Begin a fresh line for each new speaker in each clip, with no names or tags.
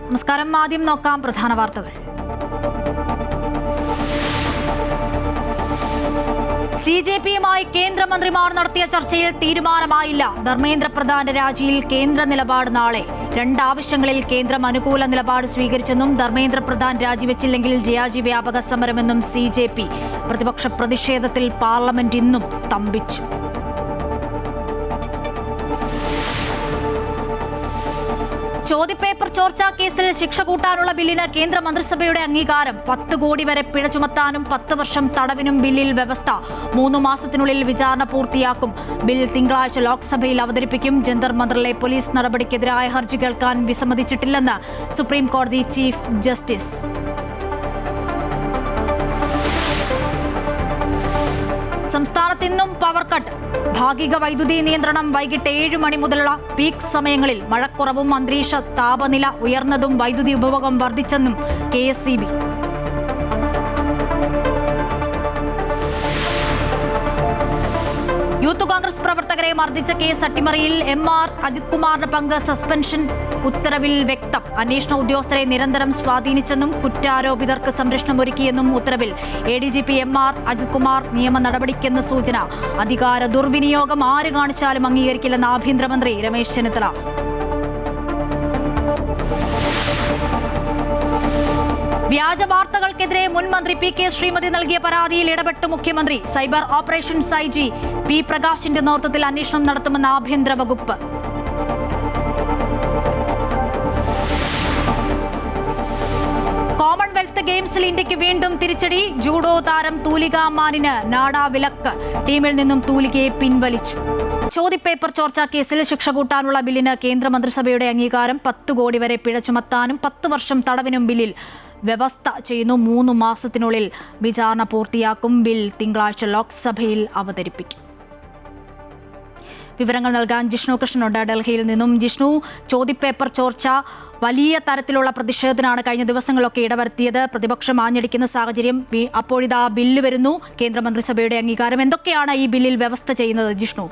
നമസ്കാരം. ആദ്യം നോക്കാം പ്രധാന വാർത്തകൾ. CJPയുമായി കേന്ദ്രമന്ത്രിമാർ നടത്തിയ ചർച്ചയിൽ തീരുമാനമായില്ല. ധർമ്മേന്ദ്ര പ്രധാന്റെ രാജിയിൽ കേന്ദ്ര നിലപാട് നാളെ. രണ്ടാവശ്യങ്ങളിൽ കേന്ദ്രം അനുകൂല നിലപാട് സ്വീകരിച്ചെന്നും ധർമ്മേന്ദ്ര പ്രധാൻ രാജിവെച്ചില്ലെങ്കിൽ രാജ്യവ്യാപക സമരമെന്നും CJP. പ്രതിപക്ഷ പ്രതിഷേധത്തിൽ പാർലമെന്റ് ഇന്നും സ്തംഭിച്ചു. ചോദ്യപേപ്പർ ചോർച്ചാ കേസിൽ ശിക്ഷ കൂട്ടാനുള്ള ബില്ലിന് കേന്ദ്ര മന്ത്രിസഭയുടെ അംഗീകാരം. 10 കോടി വരെ പിഴ ചുമത്താനും 10 വർഷം തടവിനും ബില്ലിൽ വ്യവസ്ഥ. 3 മാസത്തിനുള്ളിൽ വിചാരണ പൂർത്തിയാക്കും. ബിൽ തിങ്കളാഴ്ച ലോക്സഭയിൽ അവതരിപ്പിക്കും. ജന്തർ മന്ദറിലെ പോലീസ് നടപടിക്കെതിരായ ഹർജി കേൾക്കാൻ വിസമ്മതിച്ചിട്ടില്ലെന്ന് സുപ്രീം കോടതി ചീഫ് ജസ്റ്റിസ്. സംസ്ഥാനത്ത് ഇന്നും പവർ കട്ട്. ഭാഗിക വൈദ്യുതി നിയന്ത്രണം വൈകിട്ട് 7 മണി മുതലുള്ള പീക്ക് സമയങ്ങളിൽ. മഴക്കുറവും അന്തരീക്ഷ താപനില ഉയർന്നതും വൈദ്യുതി ഉപഭോഗം വർദ്ധിച്ചെന്നും KSEB. യൂത്ത് കോൺഗ്രസ് പ്രവർത്തകരെ മർദ്ദിച്ച കേസ് അട്ടിമറിയിൽ MR അജിത് കുമാറിന്റെ പങ്ക് സസ്പെൻഷൻ ഉത്തരവിൽ വ്യക്തം. അന്വേഷണ ഉദ്യോഗസ്ഥരെ നിരന്തരം സ്വാധീനിച്ചെന്നും കുറ്റാരോപിതർക്ക് സംരക്ഷണമൊരുക്കിയെന്നും ഉത്തരവിൽ. ADGP MR അജിത് കുമാർ നിയമ നടപടിക്കെന്ന് സൂചന. അധികാര ദുർവിനിയോഗം ആര് കാണിച്ചാലും അംഗീകരിക്കില്ലെന്ന് ആഭ്യന്തരമന്ത്രി രമേശ് ചെന്നിത്തല. വ്യാജ വാർത്തകൾക്കെതിരെ മുൻ മന്ത്രി PK ശ്രീമതി നൽകിയ പരാതിയിൽ ഇടപെട്ട് മുഖ്യമന്ത്രി. സൈബർ ഓപ്പറേഷൻസ് IG P പ്രകാശിന്റെ നേതൃത്വത്തിൽ അന്വേഷണം നടത്തുമെന്ന് ആഭ്യന്തര വകുപ്പ്. കോമൺവെൽത്ത് ഗെയിംസിൽ ഇന്ത്യക്ക് വീണ്ടും തിരിച്ചടി. ജൂഡോ താരം തൂലിക മാനിന് നാഡാ വിലക്ക്. ടീമിൽ നിന്നും തൂലികയെ പിൻവലിച്ചു. ചോദ്യപേപ്പർ ചോർച്ചാ കേസിൽ ശിക്ഷ കൂട്ടാനുള്ള ബില്ലിന് കേന്ദ്രമന്ത്രിസഭയുടെ അംഗീകാരം. 10 കോടി വരെ പിഴ ചുമത്താനും 10 വർഷം തടവിനും ബില്ലിൽ വ്യവസ്ഥ ചെയ്യുന്നു. 3 മാസത്തിനുള്ളിൽ വിചാരണ പൂർത്തിയാക്കും. ബിൽ തിങ്കളാഴ്ച ലോക്സഭയിൽ അവതരിപ്പിക്കും. വിവരങ്ങൾ നൽകാൻ ജിഷ്ണു കൃഷ്ണനുണ്ട് ഡൽഹിയിൽ നിന്നും. ജിഷ്ണു, ചോദ്യപേപ്പർ ചോർച്ച വലിയ തരത്തിലുള്ള പ്രതിഷേധത്തിനാണ് കഴിഞ്ഞ ദിവസങ്ങളൊക്കെ ഇടവരുത്തിയത്. പ്രതിപക്ഷം ആഞ്ഞടിക്കുന്ന സാഹചര്യം. അപ്പോഴിതാ ബില്ല് വരുന്നു. കേന്ദ്രമന്ത്രിസഭയുടെ അംഗീകാരം. എന്തൊക്കെയാണ് ഈ ബില്ലിൽ വ്യവസ്ഥ ചെയ്യുന്നത് ജിഷ്ണു?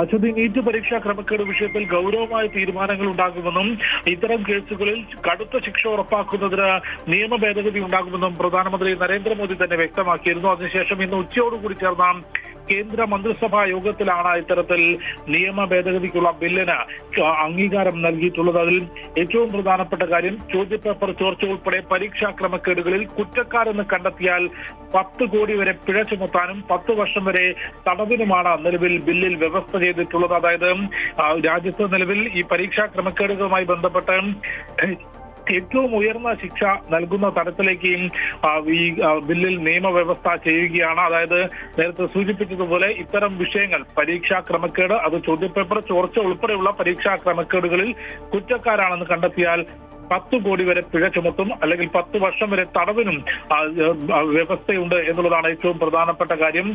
അശ്വതി, നീറ്റ് പരീക്ഷാ ക്രമക്കേട് വിഷയത്തിൽ ഗൗരവമായ തീരുമാനങ്ങൾ ഉണ്ടാകുമെന്നും ഇത്തരം കേസുകളിൽ കടുത്ത ശിക്ഷ ഉറപ്പാക്കുന്നതിന് നിയമ ഭേദഗതി ഉണ്ടാകുമെന്നും പ്രധാനമന്ത്രി നരേന്ദ്രമോദി തന്നെ വ്യക്തമാക്കിയിരുന്നു. അതിനുശേഷം ഇന്ന് ഉച്ചയോടുകൂടി ചേർന്ന കേന്ദ്ര മന്ത്രിസഭാ യോഗത്തിലാണ് ഇത്തരത്തിൽ നിയമ ഭേദഗതിക്കുള്ള ബില്ലിന് അംഗീകാരം നൽകിയിട്ടുള്ളത്. അതിൽ ഏറ്റവും പ്രധാനപ്പെട്ട കാര്യം ചോദ്യപേപ്പർ ചോർച്ച ഉൾപ്പെടെ പരീക്ഷാ ക്രമക്കേടുകളിൽ കുറ്റക്കാരെന്ന് കണ്ടെത്തിയാൽ 10 കോടി വരെ പിഴ ചുമത്താനും 10 വർഷം വരെ തടവിനുമാണ് നിലവിൽ ബില്ലിൽ വ്യവസ്ഥ ചെയ്തിട്ടുള്ളത്. അതായത് രാജ്യത്ത് നിലവിൽ ഈ പരീക്ഷാ ക്രമക്കേടുകളുമായി ബന്ധപ്പെട്ട് ഏറ്റവും ഉയർന്ന ശിക്ഷ നൽകുന്ന തരത്തിലേക്ക് ഈ ബില്ലിൽ നിയമവ്യവസ്ഥ ചെയ്യുകയാണ്. അതായത് നേരത്തെ സൂചിപ്പിച്ചതുപോലെ ഇത്തരം വിഷയങ്ങൾ പരീക്ഷാ ക്രമക്കേട്, അത് ചോദ്യപേപ്പർ ചോർച്ച ഉൾപ്പെടെയുള്ള പരീക്ഷാ ക്രമക്കേടുകളിൽ കുറ്റക്കാരാണെന്ന് കണ്ടെത്തിയാൽ 10 കോടി വരെ പിഴ ചുമത്തും, അല്ലെങ്കിൽ 10 വർഷം വരെ തടവിനും വ്യവസ്ഥയുണ്ട് എന്നുള്ളതാണ് ഏറ്റവും പ്രധാനപ്പെട്ട കാര്യം.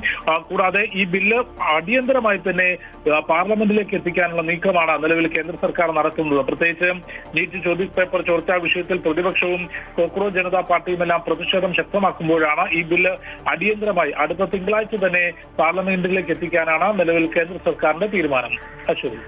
കൂടാതെ ഈ ബില്ല് അടിയന്തരമായി തന്നെ പാർലമെന്റിലേക്ക് എത്തിക്കാനുള്ള നീക്കമാണ് നിലവിൽ കേന്ദ്ര സർക്കാർ നടത്തുന്നത്. പ്രത്യേകിച്ച് നീറ്റ് ചോദ്യപേപ്പർ ചോർച്ചാ വിഷയത്തിൽ പ്രതിപക്ഷവും കോക്രോച്ച് ജനതാ പാർട്ടിയുമെല്ലാം പ്രതിഷേധം ശക്തമാക്കുമ്പോഴാണ് ഈ ബില്ല് അടിയന്തരമായി അടുത്ത തിങ്കളാഴ്ച തന്നെ പാർലമെന്റിലേക്ക് എത്തിക്കാനാണ് നിലവിൽ കേന്ദ്ര സർക്കാരിന്റെ തീരുമാനം. അശ്വതി,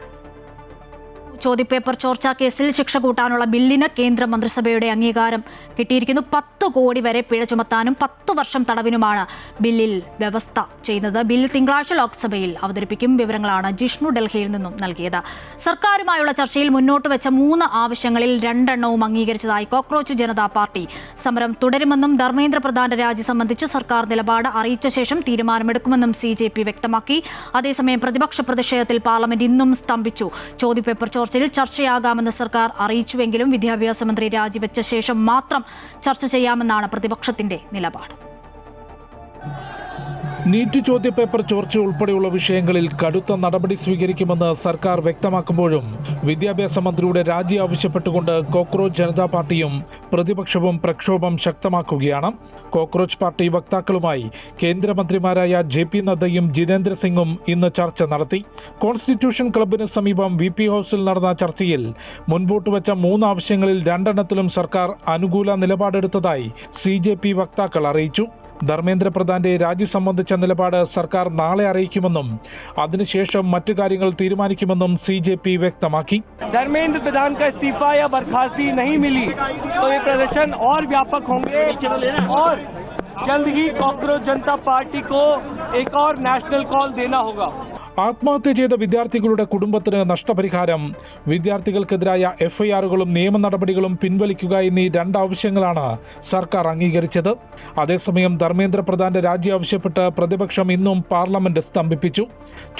ചോദ്യപേപ്പർ ചോർച്ചാ കേസിൽ ശിക്ഷ കൂട്ടാനുള്ള ബില്ലിന് കേന്ദ്ര മന്ത്രിസഭയുടെ അംഗീകാരം കിട്ടിയിരിക്കുന്നു. 10 കോടി വരെ പിഴ ചുമത്താനും 10 വർഷം തടവിനുമാണ് ബില്ലിൽ വ്യവസ്ഥ ചെയ്യുന്നത്. ബിൽ തിങ്കളാഴ്ച ലോക്സഭയിൽ അവതരിപ്പിക്കും. വിവരങ്ങളാണ് ജിഷ്ണു ഡൽഹിയിൽ നിന്നും നൽകിയത്. സർക്കാരുമായുള്ള ചർച്ചയിൽ മുന്നോട്ട് വെച്ച 3 ആവശ്യങ്ങളിൽ 2 എണ്ണവും അംഗീകരിച്ചതായി കോക്രോച്ച് ജനതാ പാർട്ടി. സമരം തുടരുമെന്നും ധർമ്മേന്ദ്ര പ്രധാന്റെ രാജി സംബന്ധിച്ച് സർക്കാർ നിലപാട് അറിയിച്ച ശേഷം തീരുമാനമെടുക്കുമെന്നും CJP വ്യക്തമാക്കി. അതേസമയം പ്രതിപക്ഷ പ്രതിഷേധത്തിൽ പാർലമെന്റ് ഇന്നും സ്തംഭിച്ചു. ചോദ്യപേപ്പർ ചർച്ചയാകാമെന്ന് സർക്കാർ അറിയിച്ചുവെങ്കിലും വിദ്യാഭ്യാസ മന്ത്രി രാജിവെച്ച ശേഷം മാത്രം ചർച്ച ചെയ്യാമെന്നാണ് പ്രതിപക്ഷത്തിന്റെ നിലപാട്.
നീറ്റ് ചോദ്യപേപ്പർ ചോർച്ച ഉൾപ്പെടെയുള്ള വിഷയങ്ങളിൽ കടുത്ത നടപടി സ്വീകരിക്കുമെന്ന് സർക്കാർ വ്യക്തമാക്കുമ്പോഴും വിദ്യാഭ്യാസ മന്ത്രിയുടെ രാജി ആവശ്യപ്പെട്ടുകൊണ്ട് കോക്രോച്ച് ജനതാ പാർട്ടിയും പ്രതിപക്ഷവും പ്രക്ഷോഭം ശക്തമാക്കുകയാണ്. കോക്രോച്ച് പാർട്ടി വക്താക്കളുമായി കേന്ദ്രമന്ത്രിമാരായ JP നദ്ദയും ജിതേന്ദ്ര സിംഗും ഇന്ന് ചർച്ച നടത്തി. കോൺസ്റ്റിറ്റ്യൂഷൻ ക്ലബിന് സമീപം VP ഹൗസിൽ നടന്ന ചർച്ചയിൽ മുൻപോട്ട് വെച്ച 3 ആവശ്യങ്ങളിൽ 2 എണ്ണത്തിലും സർക്കാർ അനുകൂല നിലപാടെടുത്തതായി CJP വക്താക്കൾ അറിയിച്ചു. ധർമ്മേന്ദ്ര പ്രധാന്റെ രാജി സംബന്ധിച്ച നിലപാട് സർക്കാർ നാളെ അറിയിക്കുമെന്നും അതിനുശേഷം മറ്റു കാര്യങ്ങൾ തീരുമാനിക്കുമെന്നും CJP വ്യക്തമാക്കി.
धर्मेंद्र प्रधान का इस्तीफा या बर्खास्ती नहीं मिली तो ये प्रदर्शन और व्यापक होंगे और जल्द ही कॉकरोच जनता पार्टी को एक और नेशनल कॉल देना होगा.
ആത്മഹത്യ ചെയ്ത വിദ്യാർത്ഥികളുടെ കുടുംബത്തിന് നഷ്ടപരിഹാരം, വിദ്യാർത്ഥികൾക്കെതിരായ FIRകളും നിയമ നടപടികളും പിൻവലിക്കുക എന്നീ 2 ആവശ്യങ്ങളാണ് സർക്കാർ അംഗീകരിച്ചത്. അതേസമയം ധർമ്മേന്ദ്ര പ്രധാന്റെ രാജി ആവശ്യപ്പെട്ട് പ്രതിപക്ഷം ഇന്നും പാർലമെന്റ് സ്തംഭിപ്പിച്ചു.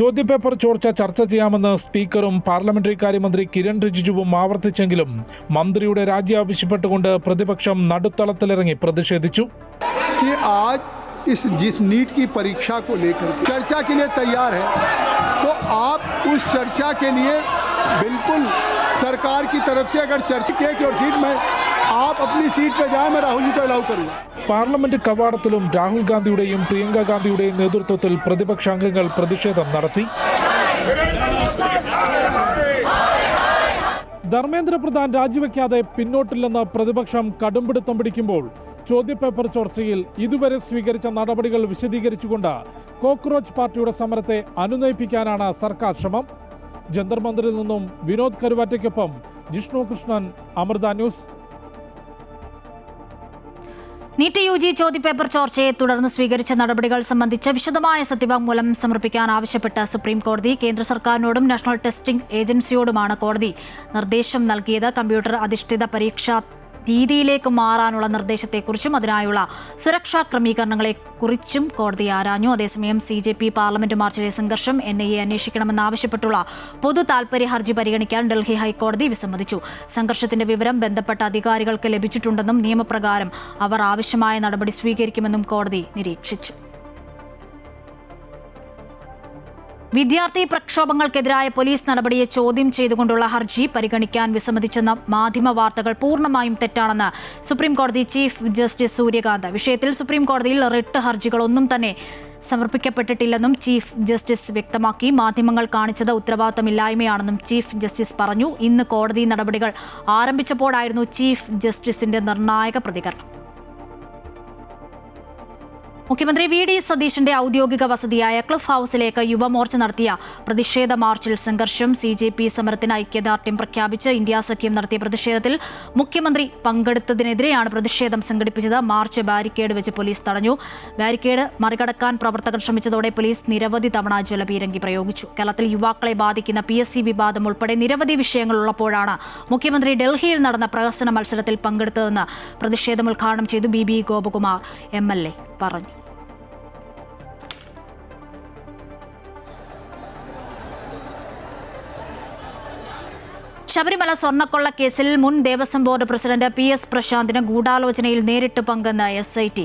ചോദ്യപേപ്പർ ചോർച്ച ചർച്ച ചെയ്യാമെന്ന് സ്പീക്കറും പാർലമെന്ററി കാര്യമന്ത്രി കിരൺ റിജിജുവും ആവർത്തിച്ചെങ്കിലും മന്ത്രിയുടെ രാജി ആവശ്യപ്പെട്ടുകൊണ്ട് പ്രതിപക്ഷം നടുത്തളത്തിലിറങ്ങി പ്രതിഷേധിച്ചു.
जिस नीट की परीक्षा को लेकर चर्चा के लिए तैयार है तो आप उस चर्चा के लिए बिल्कुल सरकार की तरफ से अगर चर्चा की और सीट में आप अपनी सीट पे जाए, मैं राहुल जी को अलाउ करूंगा.
പാർലമെന്റ് കവാടത്തിലും രാഹുൽ ഗാന്ധിയുടെയും പ്രിയങ്ക ഗാന്ധിയുടെയും നേതൃത്വത്തിൽ പ്രതിപക്ഷാംഗങ്ങൾ പ്രതിഷേധം നടത്തി. ധർമ്മേന്ദ്ര പ്രധാൻ രാജിവെക്കാതെ പിന്നോട്ടില്ലെന്ന് പ്രതിപക്ഷം കടുംപിടുത്തം പിടിക്കുമ്പോൾ ചോദ്യപേപ്പർ ചോർച്ചയിൽ ഇതുവരെ സ്വീകരിച്ച നടപടികൾ വിശദീകരിച്ചുകൊണ്ട് കോക്രോച്ച് പാർട്ടിയുടെ സമരത്തെ അനുനയിപ്പിക്കാനാണ് സർക്കാർ ശ്രമം. ജന്തർ മന്ദിറിൽ നിന്നും വിനോദ് കരുവാറ്റയ്ക്കൊപ്പം Jishnu Krishnan, Amrita news.
NEET UG ചോദ്യപേപ്പർ ചോർച്ചയെ തുടർന്ന് സ്വീകരിച്ച നടപടികൾ സംബന്ധിച്ച് വിശദമായ സത്യവാങ്മൂലം സമർപ്പിക്കാൻ ആവശ്യപ്പെട്ട് സുപ്രീം കോടതി കേന്ദ്ര സർക്കാരിനോടും നാഷണൽ ടെസ്റ്റിംഗ് ഏജൻസിയോടുമാണ് കോടതി നിർദ്ദേശം നൽകിയത്. കമ്പ്യൂട്ടർ അധിഷ്ഠിത പരീക്ഷാ രീതിയിലേക്ക് മാറാനുള്ള നിർദ്ദേശത്തെക്കുറിച്ചും അതിനായുള്ള സുരക്ഷാ ക്രമീകരണങ്ങളെക്കുറിച്ചും കോടതി ആരാഞ്ഞു. അതേസമയം CJP പാർലമെന്റ് മാർച്ചിലെ സംഘർഷം NIA അന്വേഷിക്കണമെന്നാവശ്യപ്പെട്ടുള്ള പൊതു താൽപര്യ ഹർജി പരിഗണിക്കാൻ ഡൽഹി ഹൈക്കോടതി വിസമ്മതിച്ചു. സംഘർഷത്തിന്റെ വിവരം ബന്ധപ്പെട്ട അധികാരികൾക്ക് ലഭിച്ചിട്ടുണ്ടെന്നും നിയമപ്രകാരം അവർ ആവശ്യമായ നടപടി സ്വീകരിക്കുമെന്നും കോടതി നിരീക്ഷിച്ചു. വിദ്യാർത്ഥി പ്രക്ഷോഭങ്ങൾക്കെതിരായ പോലീസ് നടപടിയെ ചോദ്യം ചെയ്തുകൊണ്ടുള്ള ഹർജി പരിഗണിക്കാൻ വിസമ്മതിച്ചെന്ന മാധ്യമ വാർത്തകൾ പൂർണ്ണമായും തെറ്റാണെന്ന് സുപ്രീം കോടതി ചീഫ് ജസ്റ്റിസ് സൂര്യകാന്ത്. വിഷയത്തിൽ സുപ്രീം കോടതിയിൽ റിട്ട് ഹർജികളൊന്നും തന്നെ സമർപ്പിക്കപ്പെട്ടിട്ടില്ലെന്നും ചീഫ് ജസ്റ്റിസ് വ്യക്തമാക്കി. മാധ്യമങ്ങൾ കാണിച്ചത് ഉത്തരവാദിത്തമില്ലായ്മയാണെന്നും ചീഫ് ജസ്റ്റിസ് പറഞ്ഞു. ഇന്ന് കോടതി നടപടികൾ ആരംഭിച്ചപ്പോഴായിരുന്നു ചീഫ് ജസ്റ്റിസിന്റെ നിർണായക പ്രതികരണം. മുഖ്യമന്ത്രി VD സതീശന്റെ ഔദ്യോഗിക വസതിയായ ക്ലിഫ് ഹൌസിലേക്ക് യുവമോർച്ച നടത്തിയ പ്രതിഷേധ മാർച്ചിൽ സംഘർഷം. CJP സമരത്തിന് ഐക്യദാർഢ്യം പ്രഖ്യാപിച്ച് ഇന്ത്യ സഖ്യം നടത്തിയ പ്രതിഷേധത്തിൽ മുഖ്യമന്ത്രി പങ്കെടുത്തതിനെതിരെയാണ് പ്രതിഷേധം സംഘടിപ്പിച്ചത്. മാർച്ച് ബാരിക്കേഡ് വെച്ച് പോലീസ് തടഞ്ഞു. ബാരിക്കേഡ് മറികടക്കാൻ പ്രവർത്തകർ ശ്രമിച്ചതോടെ പോലീസ് നിരവധി തവണ ജലപീരങ്കി പ്രയോഗിച്ചു. കേരളത്തിൽ യുവാക്കളെ ബാധിക്കുന്ന PSC വിവാദം ഉൾപ്പെടെ നിരവധി വിഷയങ്ങൾ ഉള്ളപ്പോഴാണ് മുഖ്യമന്ത്രി ഡൽഹിയിൽ നടന്ന പ്രഹസന മത്സരത്തിൽ പങ്കെടുത്തതെന്ന് പ്രതിഷേധം ഉദ്ഘാടനം ചെയ്തു BB ഗോപകുമാർ MLA പറഞ്ഞു. ശബരിമല സ്വർണ്ണക്കൊള്ള കേസിൽ മുൻ ദേവസ്വം ബോർഡ് പ്രസിഡന്റ് PS പ്രശാന്തിന് ഗൂഢാലോചനയിൽ നേരിട്ട് പങ്കെന്ന് SIT.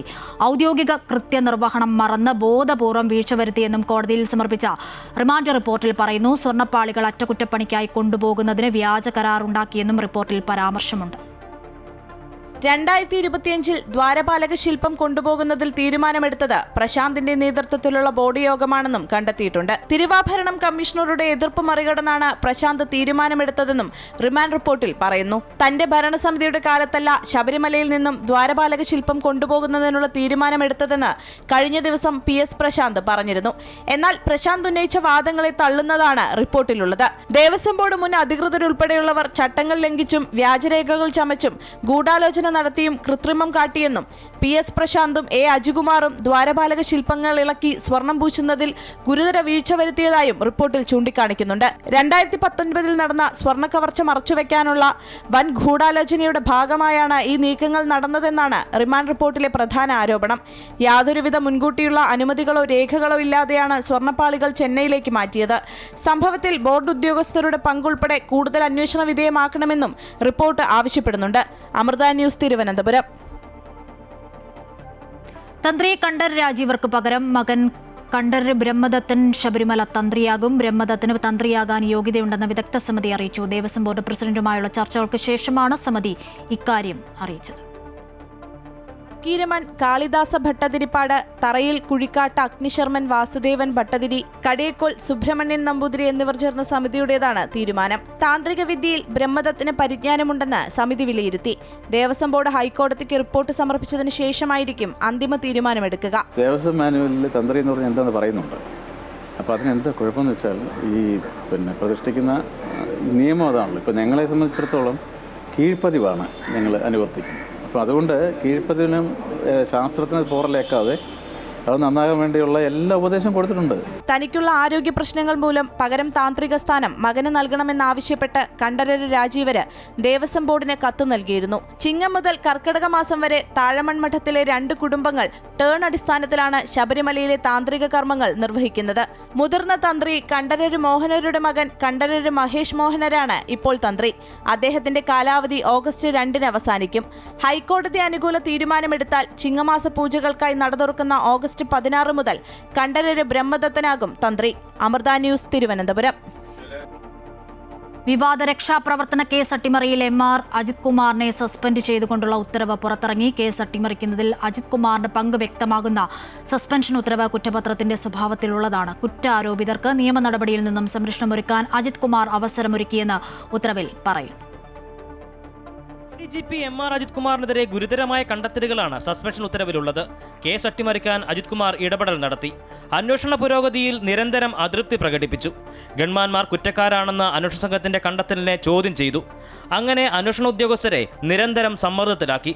ഔദ്യോഗിക കൃത്യനിർവഹണം മറന്ന് ബോധപൂർവം വീഴ്ച വരുത്തിയെന്നും കോടതിയിൽ സമർപ്പിച്ച റിമാൻഡ് റിപ്പോർട്ടിൽ പറയുന്നു. സ്വർണ്ണപ്പാളികൾ അറ്റകുറ്റപ്പണിക്കായി കൊണ്ടുപോകുന്നതിന് വ്യാജ കരാറുണ്ടാക്കിയെന്നും റിപ്പോർട്ടിൽ പരാമർശമുണ്ട്.
2025 ദ്വാരപാലക ശില്പം കൊണ്ടുപോകുന്നതിൽ തീരുമാനമെടുത്തത് പ്രശാന്തിന്റെ നേതൃത്വത്തിലുള്ള ബോർഡ് യോഗമാണെന്നും കണ്ടെത്തിയിട്ടുണ്ട്. തിരുവാഭരണം കമ്മീഷണറുടെ എതിർപ്പ് മറികടന്നാണ് പ്രശാന്ത് തീരുമാനമെടുത്തതെന്നും റിമാൻഡ് റിപ്പോർട്ടിൽ പറയുന്നു. തന്റെ ഭരണസമിതിയുടെ കാലത്തല്ല ശബരിമലയിൽ നിന്നും ദ്വാരപാലക ശില്പം കൊണ്ടുപോകുന്നതിനുള്ള തീരുമാനമെടുത്തതെന്ന് കഴിഞ്ഞ ദിവസം PS പ്രശാന്ത് പറഞ്ഞിരുന്നു. എന്നാൽ പ്രശാന്ത് ഉന്നയിച്ച വാദങ്ങളെ തള്ളുന്നതാണ് റിപ്പോർട്ടിലുള്ളത്. ദേവസ്വം ബോർഡ് മുൻ അധികൃതരുൾപ്പെടെയുള്ളവർ ചട്ടങ്ങൾ ലംഘിച്ചും വ്യാജരേഖകൾ ചമച്ചും ഗൂഢാലോചന നടത്തിയും കൃത്രിമം കാട്ടിയെന്നും PS പ്രശാന്തും A അജികുമാറും ദ്വാരപാലക ശില്പങ്ങൾ ഇളക്കി സ്വർണം പൂശുന്നതിൽ ഗുരുതര വീഴ്ച വരുത്തിയതായും റിപ്പോർട്ടിൽ ചൂണ്ടിക്കാണിക്കുന്നുണ്ട്. 2019 നടന്ന സ്വർണ്ണ കവർച്ച മറച്ചുവെക്കാനുള്ള വൻ ഗൂഢാലോചനയുടെ ഭാഗമായാണ് ഈ നീക്കങ്ങൾ നടന്നതെന്നാണ് റിമാൻഡ് റിപ്പോർട്ടിലെ പ്രധാന ആരോപണം. യാതൊരുവിധ മുൻകൂട്ടിയുള്ള അനുമതികളോ രേഖകളോ ഇല്ലാതെയാണ് സ്വർണ്ണപ്പാളികൾ ചെന്നൈയിലേക്ക് മാറ്റിയത്. സംഭവത്തിൽ ബോർഡ് ഉദ്യോഗസ്ഥരുടെ പങ്കുൾപ്പെടെ കൂടുതൽ അന്വേഷണ വിധേയമാക്കണമെന്നും റിപ്പോർട്ട് ആവശ്യപ്പെടുന്നുണ്ട്. അമൃത ന്യൂസ്, തിരുവനന്തപുരം.
തന്ത്രി കണ്ഠർ രാജീവർക്ക് പകരം മകൻ കണ്ഠർ ബ്രഹ്മദത്തൻ ശബരിമല തന്ത്രിയാകും. ബ്രഹ്മദത്തിന് തന്ത്രിയാകാൻ യോഗ്യതയുണ്ടെന്ന് വിദഗ്ധ സമിതി അറിയിച്ചു. ദേവസ്വം ബോർഡ് പ്രസിഡന്റുമായുള്ള ചർച്ചകൾക്ക് ശേഷമാണ് സമിതി ഇക്കാര്യം അറിയിച്ചത്.
ഫക്കീരമൺ, കാളിദാസ ഭട്ടതിരിപ്പാട്, തറയിൽ കുഴിക്കാട്ട് അഗ്നിശർമ്മൻ വാസുദേവൻ ഭട്ടതിരി, കടേക്കോൽ സുബ്രഹ്മണ്യൻ നമ്പൂതിരി എന്നിവർ ചേർന്ന സമിതിയുടേതാണ് തീരുമാനം. താന്ത്രിക വിദ്യയിൽ ബ്രഹ്മദത്തിന് പരിജ്ഞാനമുണ്ടെന്ന് സമിതി വിലയിരുത്തി. ദേവസ്വം ബോർഡ് ഹൈക്കോടതിക്ക് റിപ്പോർട്ട് സമർപ്പിച്ചതിന് ശേഷമായിരിക്കും അന്തിമ തീരുമാനമെടുക്കുക.
ദേവസ്വം മാനുവലിൽ തന്ത്രി എന്ന് പറഞ്ഞാൽ എന്താണെന്ന് പറയുന്നുണ്ട്. അപ്പോൾ അതിനെന്താ കുഴപ്പമെന്ന് വെച്ചാൽ പ്രതിഷ്ഠിക്കുന്ന നിയമം അതാണല്ലോ. ഇപ്പോൾ ഞങ്ങളെ സംബന്ധിച്ചിടത്തോളം കീഴ്പ്പതിവാണ് ഞങ്ങൾ അനുവർത്തിക്കുന്നത്. അപ്പോൾ അതുകൊണ്ട് കീഴ്പ്പതിവിനും ശാസ്ത്രത്തിന് പോറലേക്കാതെ അത് നന്നാകാൻ വേണ്ടിയുള്ള എല്ലാ ഉപദേശവും കൊടുത്തിട്ടുണ്ട്.
തനിക്കുള്ള ആരോഗ്യ പ്രശ്നങ്ങൾ മൂലം പകരം താന്ത്രിക സ്ഥാനം മകന് നൽകണമെന്നാവശ്യപ്പെട്ട് കണ്ഠരര് രാജീവര് ദേവസ്വം ബോർഡിന് കത്ത് നൽകിയിരുന്നു. ചിങ്ങം മുതൽ കർക്കിടക മാസം വരെ താഴമൺമഠത്തിലെ 2 കുടുംബങ്ങൾ ടേൺ അടിസ്ഥാനത്തിലാണ് ശബരിമലയിലെ താന്ത്രിക കർമ്മങ്ങൾ നിർവഹിക്കുന്നത്. മുതിർന്ന തന്ത്രി കണ്ഠരര് മോഹനരുടെ മകൻ കണ്ഠരര് മഹേഷ് മോഹനരാണ് ഇപ്പോൾ തന്ത്രി. അദ്ദേഹത്തിന്റെ കാലാവധി ഓഗസ്റ്റ് 2-ന് അവസാനിക്കും. ഹൈക്കോടതി അനുകൂല തീരുമാനമെടുത്താൽ ചിങ്ങമാസ പൂജകൾക്കായി നട തുറക്കുന്ന ഓഗസ്റ്റ് 16 മുതൽ കണ്ഠരര് ബ്രഹ്മദത്തനാകും തന്ത്രി. അമൃത ന്യൂസ്, തിരുവനന്തപുരം.
വിവാദ രക്ഷാപ്രവർത്തന കേസ് അട്ടിമറിയിൽ MR അജിത് കുമാറിനെ സസ്പെൻഡ് ചെയ്തുകൊണ്ടുള്ള ഉത്തരവ് പുറത്തിറങ്ങി. കേസ് അട്ടിമറിക്കുന്നതിൽ അജിത് കുമാറിന്റെ പങ്ക് വ്യക്തമാകുന്ന സസ്പെൻഷൻ ഉത്തരവ് കുറ്റപത്രത്തിന്റെ സ്വഭാവത്തിലുള്ളതാണ്. കുറ്റാരോപിതർക്ക് നിയമ നടപടിയിൽ നിന്നും സംരക്ഷണമൊരുക്കാൻ അജിത് കുമാർ അവസരമൊരുക്കിയെന്ന് ഉത്തരവിൽ പറയുന്നു.
DGP MR അജിത് കുമാറിനെതിരെ ഗുരുതരമായ കണ്ടെത്തലുകളാണ് സസ്പെൻഷൻ ഉത്തരവിലുള്ളത്. കേസ് അട്ടിമറിക്കാൻ അജിത് കുമാർ ഇടപെടൽ നടത്തി. അന്വേഷണ പുരോഗതിയിൽ നിരന്തരം അതൃപ്തി പ്രകടിപ്പിച്ചു. ഗൺമാൻമാർ കുറ്റക്കാരാണെന്ന അന്വേഷണ സംഘത്തിന്റെ കണ്ടെത്തലിനെ ചോദ്യം ചെയ്തു. അങ്ങനെ അന്വേഷണ ഉദ്യോഗസ്ഥരെ നിരന്തരം സമ്മർദ്ദത്തിലാക്കി.